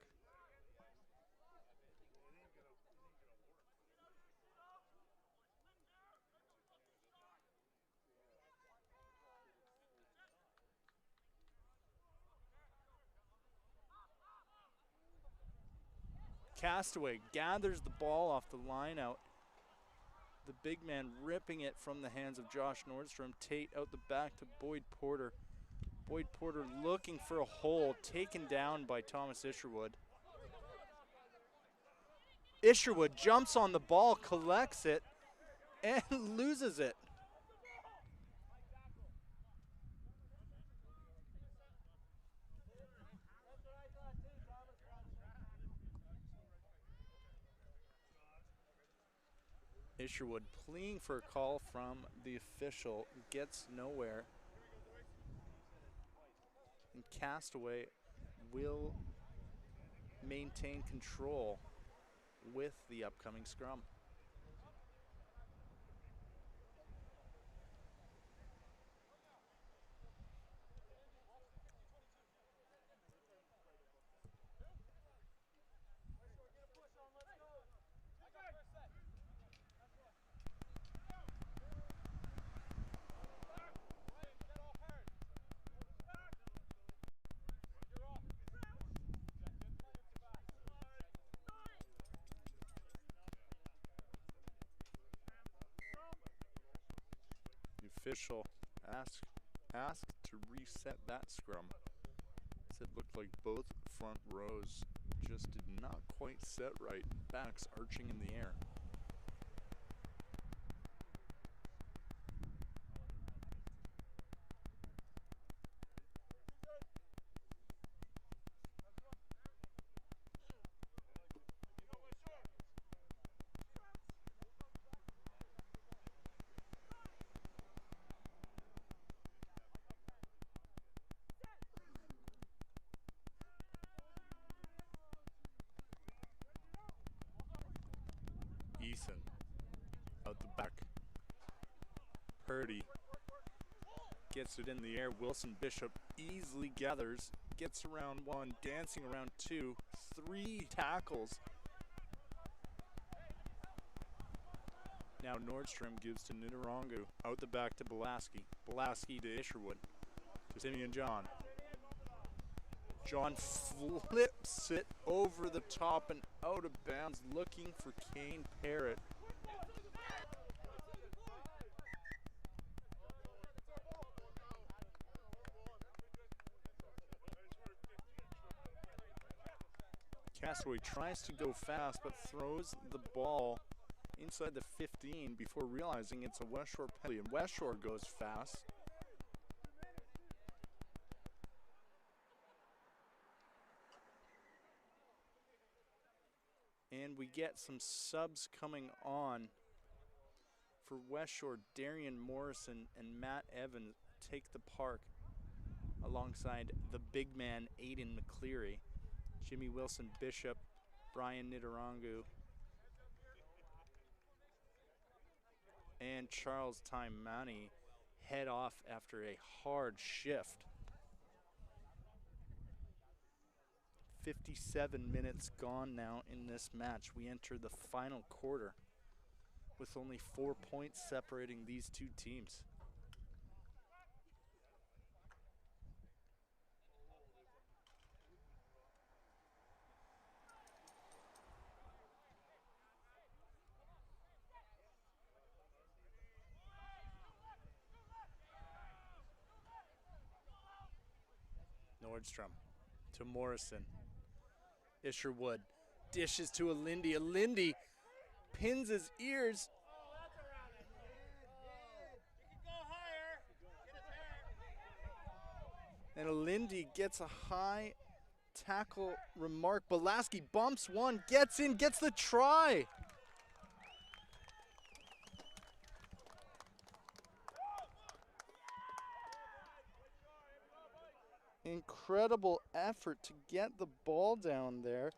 Castaway gathers the ball off the line out. The big man ripping it from the hands of Josh Nordstrom. Tate out the back to Boyd Porter. Boyd Porter looking for a hole, taken down by Thomas Isherwood. Isherwood jumps on the ball, collects it, and loses it. Isherwood pleading for a call from the official, gets nowhere. And Castaway will maintain control with the upcoming scrum. The official asked to reset that scrum. It looked like both front rows just did not quite set right, backs arching in the air. Eason out the back. Purdy gets it in the air. Wilson Bishop easily gathers, gets around one, dancing around two, 3 tackles. Now Nordstrom gives to Nitarongu, out the back to Belaski. Belaski to Isherwood, to Simeon John. John flips it over the top and out of bounds, looking for Kane Parrott. Castaway tries to go fast, but throws the ball inside the 15 before realizing it's a Westshore penalty, and Westshore goes fast. And we get some subs coming on for Westshore. Darian Morrison and Matt Evans take the park alongside the big man Aiden McCleary. Jimmy Wilson Bishop, Brian Nitarongu, and Charles Taimani head off after a hard shift. 57 minutes gone now in this match. We enter the final quarter with only 4 points separating these two teams. Nordstrom to Morrison. Isherwood dishes to Alindi. Alindi pins his ears. And Alindi gets a high tackle remark. Belaski bumps one, gets in, gets the try. Incredible effort to get the ball down there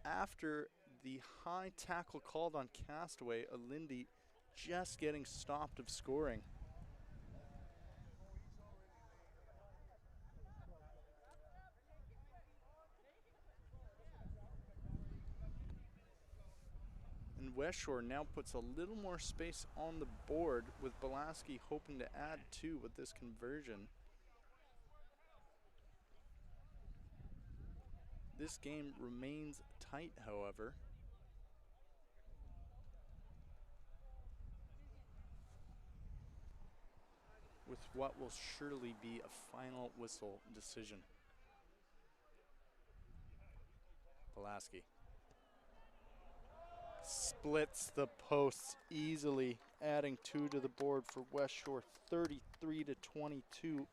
after the high tackle called on Castaway. Alindi just getting stopped of scoring. And Westshore now puts a little more space on the board, with Belaski hoping to add 2 with this conversion. This game remains tight, however. With what will surely be a final whistle decision. Belaski splits the posts easily, adding 2 to the board for Westshore. 33-22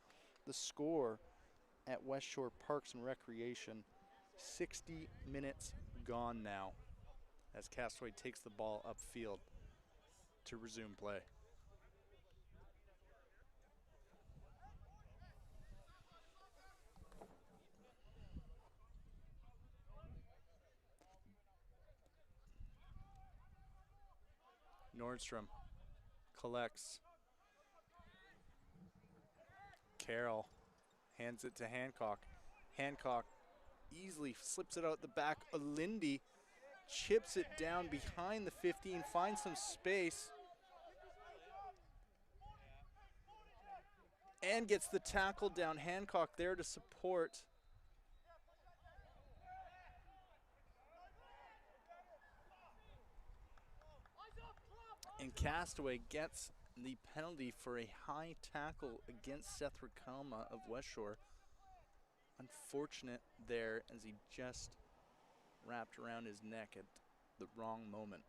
the score at Westshore Parks and Recreation. 60 minutes gone now as Castaway takes the ball upfield. to resume play. Nordstrom collects. Carroll hands it to Hancock. Hancock easily slips it out the back. Lindy chips it down behind the 15, finds some space, and gets the tackle down. Hancock there to support. And Castaway gets the penalty for a high tackle against Seth Ricalma of Westshore. Unfortunate there as he just wrapped around his neck at the wrong moment.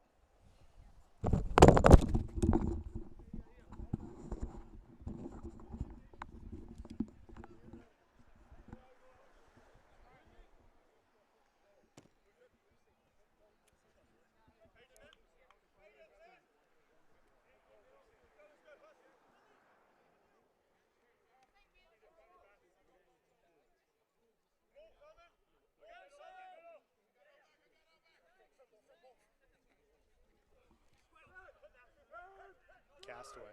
Castaway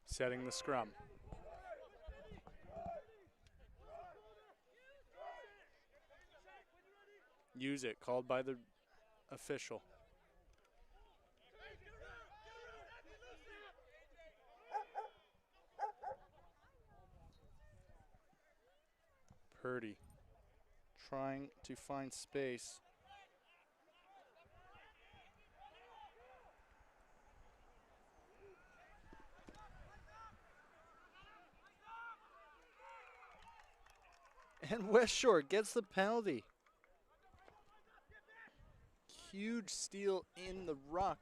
setting the scrum. Use it, called by the official. Purdy trying to find space. And Westshore gets the penalty. Huge steal in the ruck.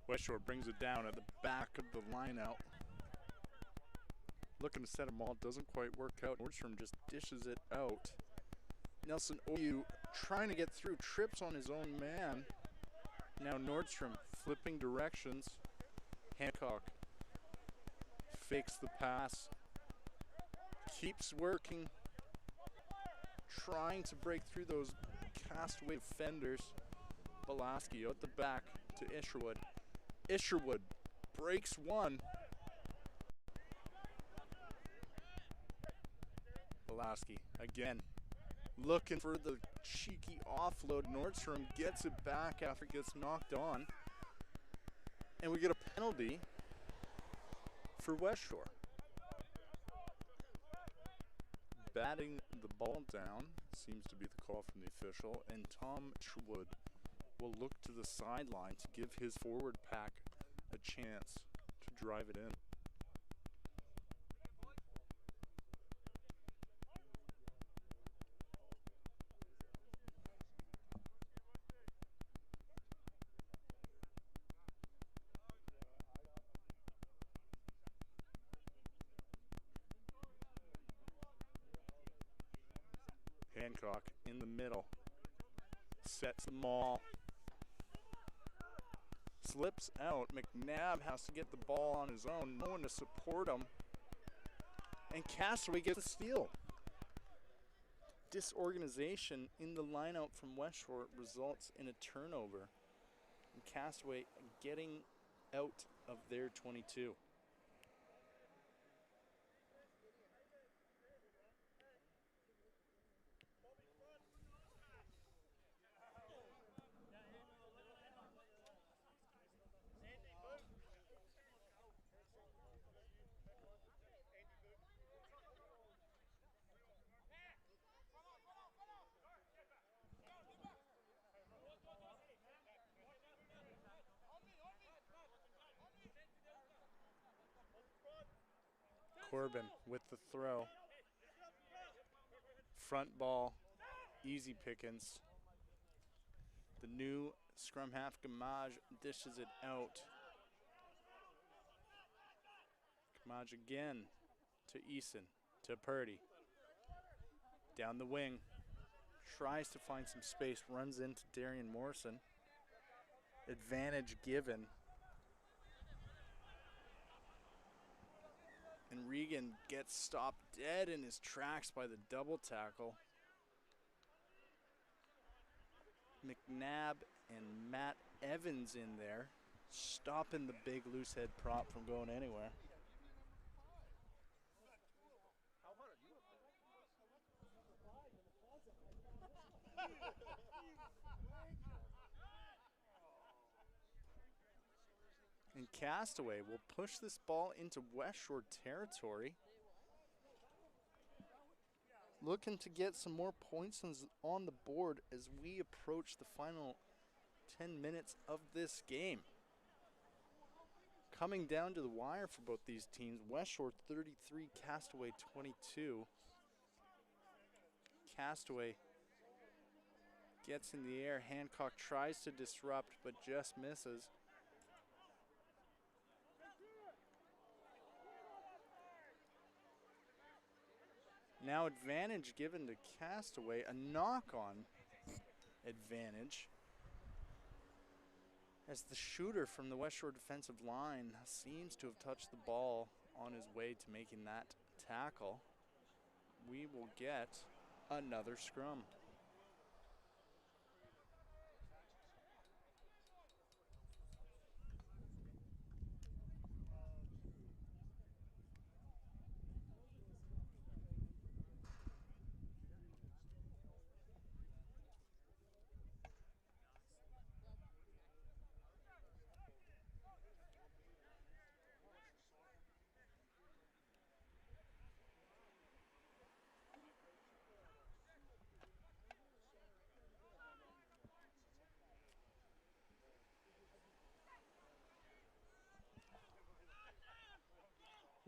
Westshore brings it down at the back of the line out. Looking to set them all, doesn't quite work out. Nordstrom just dishes it out. Nelson Oyu trying to get through, trips on his own man. Now Nordstrom flipping directions. Hancock fakes the pass. Keeps working. Trying to break through those Castaway defenders. Belaski out the back to Isherwood. Isherwood breaks one. Belaski again looking for the cheeky offload. Nordstrom gets it back after it gets knocked on. And we get a penalty for Westshore. Batting the ball down seems to be the call from the official, and Tom Isherwood will look to the sideline to give his forward pack a chance to drive it in. Hancock in the middle, sets the maul. Slips out. McNabb has to get the ball on his own. No one to support him. And Castaway gets a steal. Disorganization in the lineout from Westshore results in a turnover. And Castaway getting out of their 22. Corbin with the throw. Front ball, easy pickings. The new scrum half Gamage dishes it out. Gamage again to Eason, to Purdy. Down the wing, tries to find some space, runs into Darian Morrison. Advantage given. And Regan gets stopped dead in his tracks by the double tackle. McNabb and Matt Evans in there, stopping the big loose head prop from going anywhere. And Castaway will push this ball into Westshore territory. Looking to get some more points on the board as we approach the final 10 minutes of this game. Coming down to the wire for both these teams, Westshore 33, Castaway 22. Castaway gets in the air. Hancock tries to disrupt, but just misses. Now advantage given to Castaway, a knock-on advantage, as the shooter from the Westshore defensive line seems to have touched the ball on his way to making that tackle. We will get another scrum.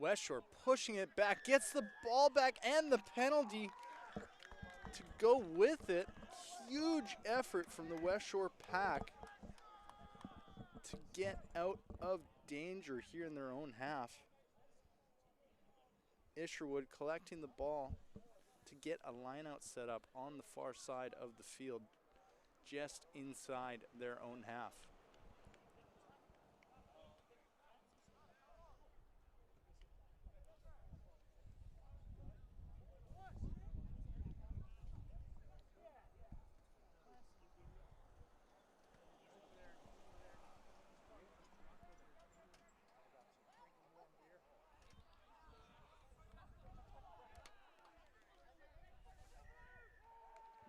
Westshore pushing it back, gets the ball back and the penalty to go with it. Huge effort from the Westshore pack to get out of danger here in their own half. Isherwood collecting the ball to get a line-out set up on the far side of the field, just inside their own half.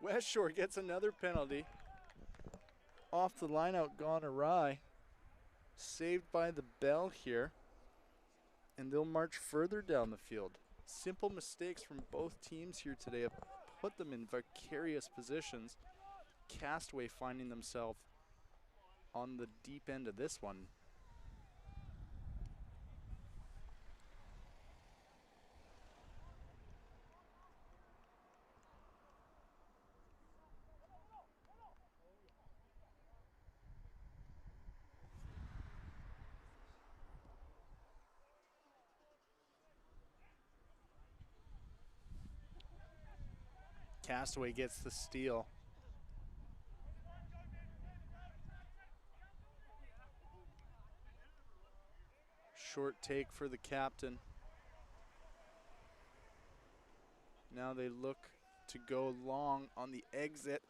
Westshore gets another penalty. Off the line out, gone awry. Saved by the bell here. And they'll march further down the field. Simple mistakes from both teams here today have put them in vicarious positions. Castaway finding themselves on the deep end of this one. Castaway gets the steal. Short take for the captain. Now they look to go long on the exit.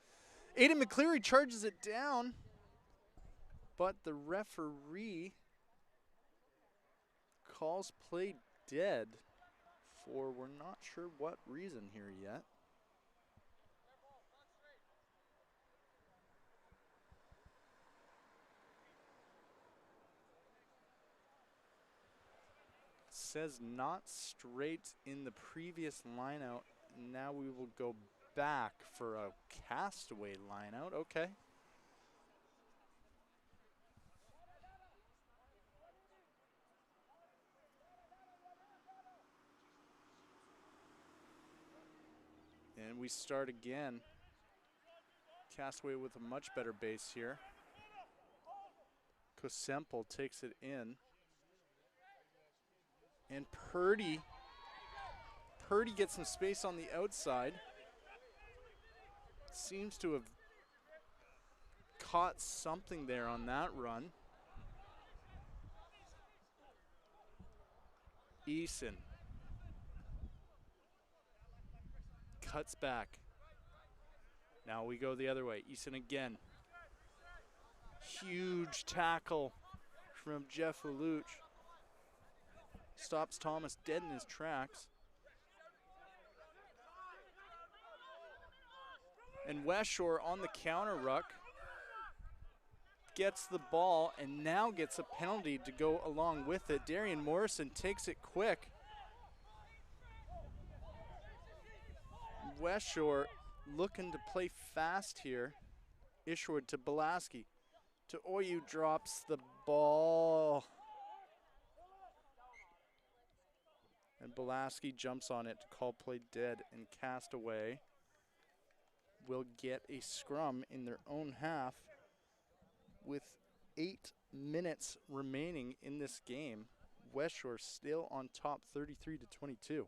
Aiden McCleary charges it down, but the referee calls play dead for we're not sure what reason here yet. Says not straight in the previous lineout. Now we will go back for a Castaway lineout. Okay. And we start again. Castaway with a much better base here. Kosemple takes it in. And Purdy gets some space on the outside. Seems to have caught something there on that run. Eason cuts back. Now we go the other way. Eason again. Huge tackle from Jeff Lelouch. Stops Thomas dead in his tracks. And Westshore on the counter ruck gets the ball and now gets a penalty to go along with it. Darian Morrison takes it quick. Westshore looking to play fast here. Ishward to Belaski. To Oyu, drops the ball. And Belaski jumps on it to call play dead, and Castaway will get a scrum in their own half with 8 minutes remaining in this game. Westshore still on top 33-22.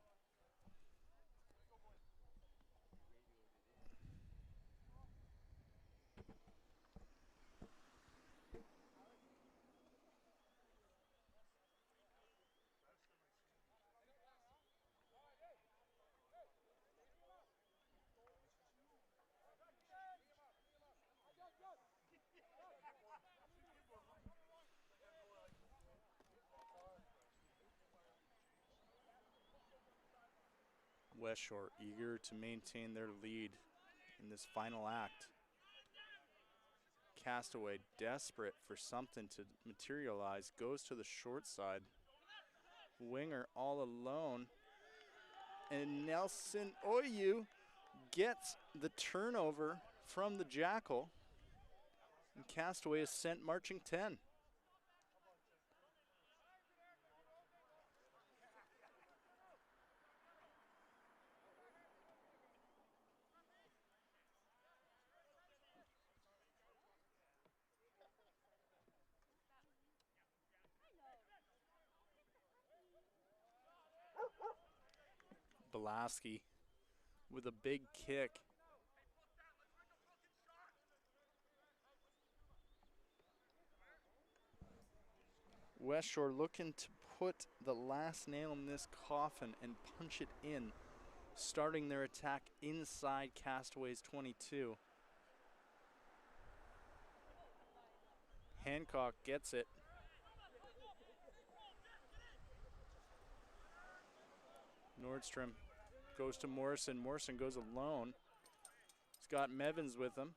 Westshore eager to maintain their lead in this final act. Castaway desperate for something to materialize, goes to the short side. Winger all alone. And Nelson Oyu gets the turnover from the Jackal. And Castaway is sent marching 10. Belaski with a big kick. Westshore looking to put the last nail in this coffin and punch it in, starting their attack inside Castaway's 22. Hancock gets it. Nordstrom goes to Morrison. Morrison goes alone. He's got Mevins with him.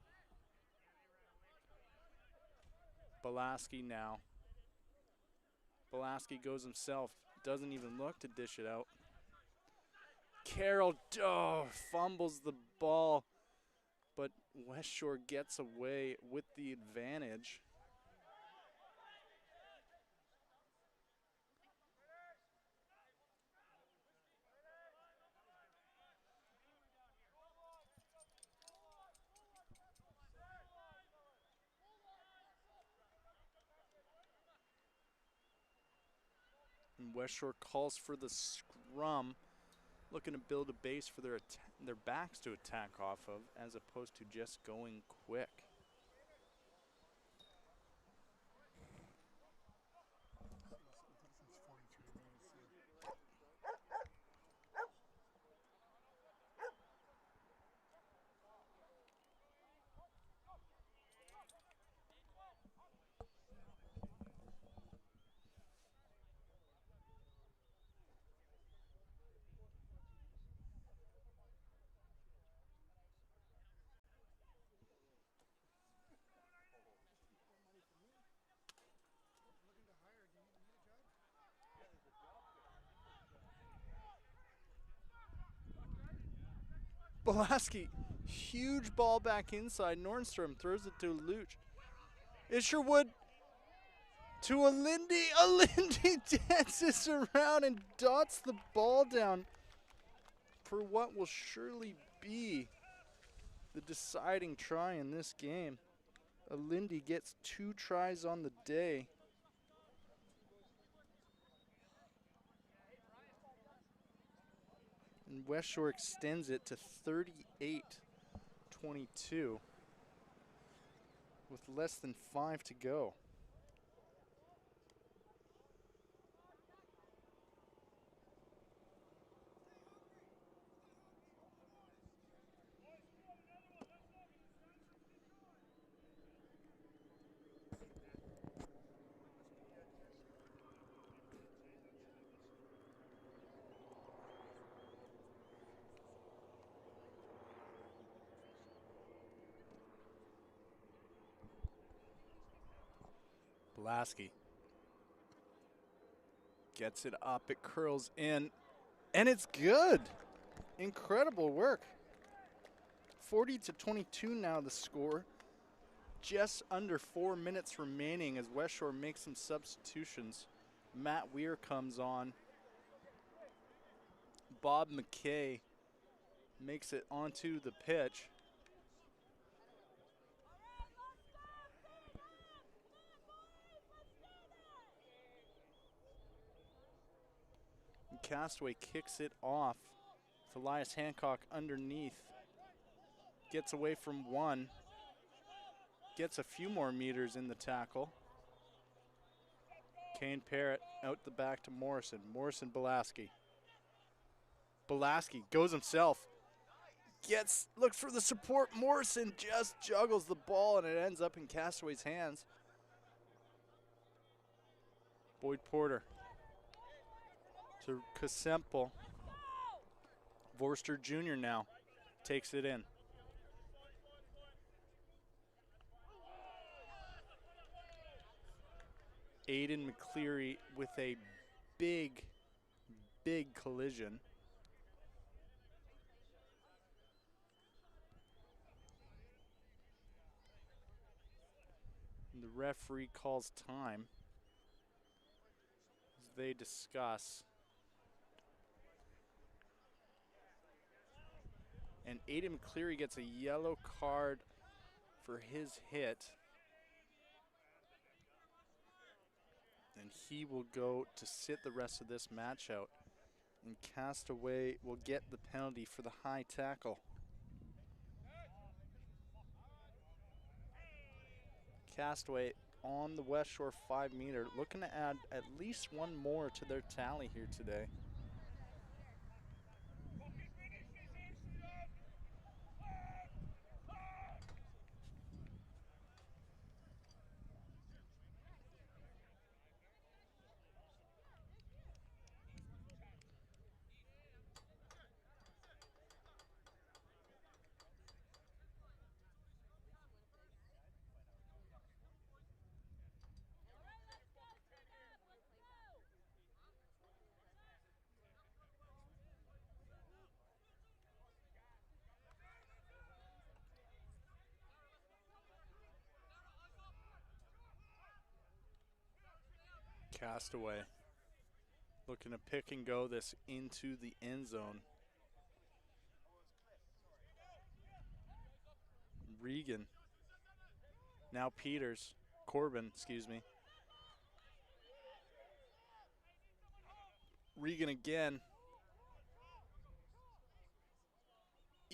Belaski now. Belaski goes himself. Doesn't even look to dish it out. Carroll fumbles the ball, but Westshore gets away with the advantage. And Westshore calls for the scrum, looking to build a base for their backs to attack off of, as opposed to just going quick. Belaski, huge ball back inside. Nordstrom throws it to Luch. Isherwood to Alindi. Alindi dances around and dots the ball down. for what will surely be the deciding try in this game. Lindy gets 2 tries on the day. And Westshore extends it to 38-22 with less than 5 to go. Lasky gets it up, it curls in, and it's good. Incredible work. 40-22 now the score. Just under 4 minutes remaining as Westshore makes some substitutions. Matt Weir comes on. Bob McKay makes it onto the pitch. Castaway kicks it off. Elias Hancock underneath. Gets away from one. Gets a few more meters in the tackle. Kane Parrott out the back to Morrison. Morrison Belaski. Belaski goes himself. Looks for the support. Morrison just juggles the ball and it ends up in Castaway's hands. Boyd Porter to Kasemple. Vorster Jr. now takes it in. Aiden McCleary with a big collision. And the referee calls time as they discuss. And Aiden McCleary gets a yellow card for his hit. And he will go to sit the rest of this match out. And Castaway will get the penalty for the high tackle. Castaway on the Westshore 5 meter, looking to add at least one more to their tally here today. Castaway looking to pick and go this into the end zone. Regan. Now Corbin, excuse me. Regan again.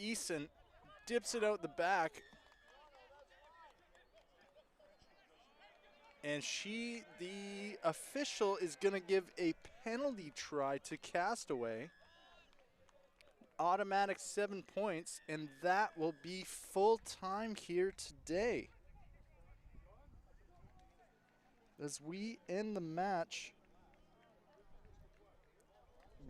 Eason dips it out the back. And the official is going to give a penalty try to Castaway. Automatic 7 points, and that will be full time here today. As we end the match,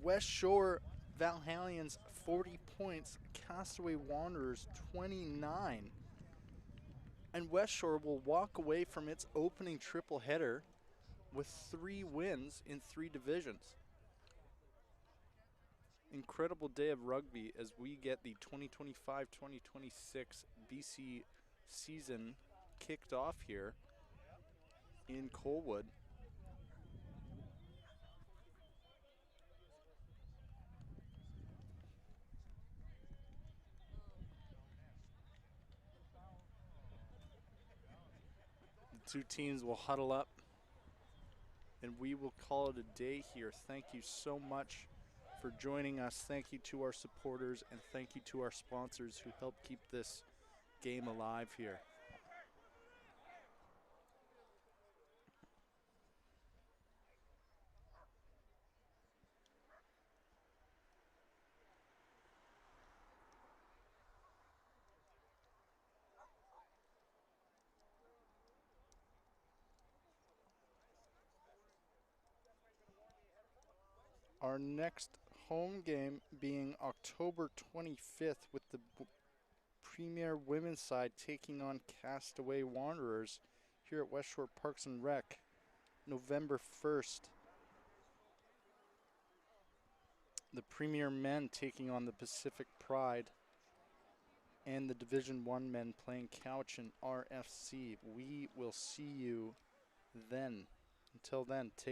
Westshore Valhallians 40 points, Castaway Wanderers 29. And Westshore will walk away from its opening triple header with 3 wins in 3 divisions. Incredible day of rugby as we get the 2025-2026 BC season kicked off here in Colwood. Two teams will huddle up, and we will call it a day here. Thank you so much for joining us. Thank you to our supporters, and thank you to our sponsors who help keep this game alive here. Our next home game being October 25th with the Premier Women's side taking on Castaway Wanderers here at Westshore Parks and Rec. November 1st, the Premier Men taking on the Pacific Pride, and the Division I men playing Cowichan RFC. We will see you then. Until then, take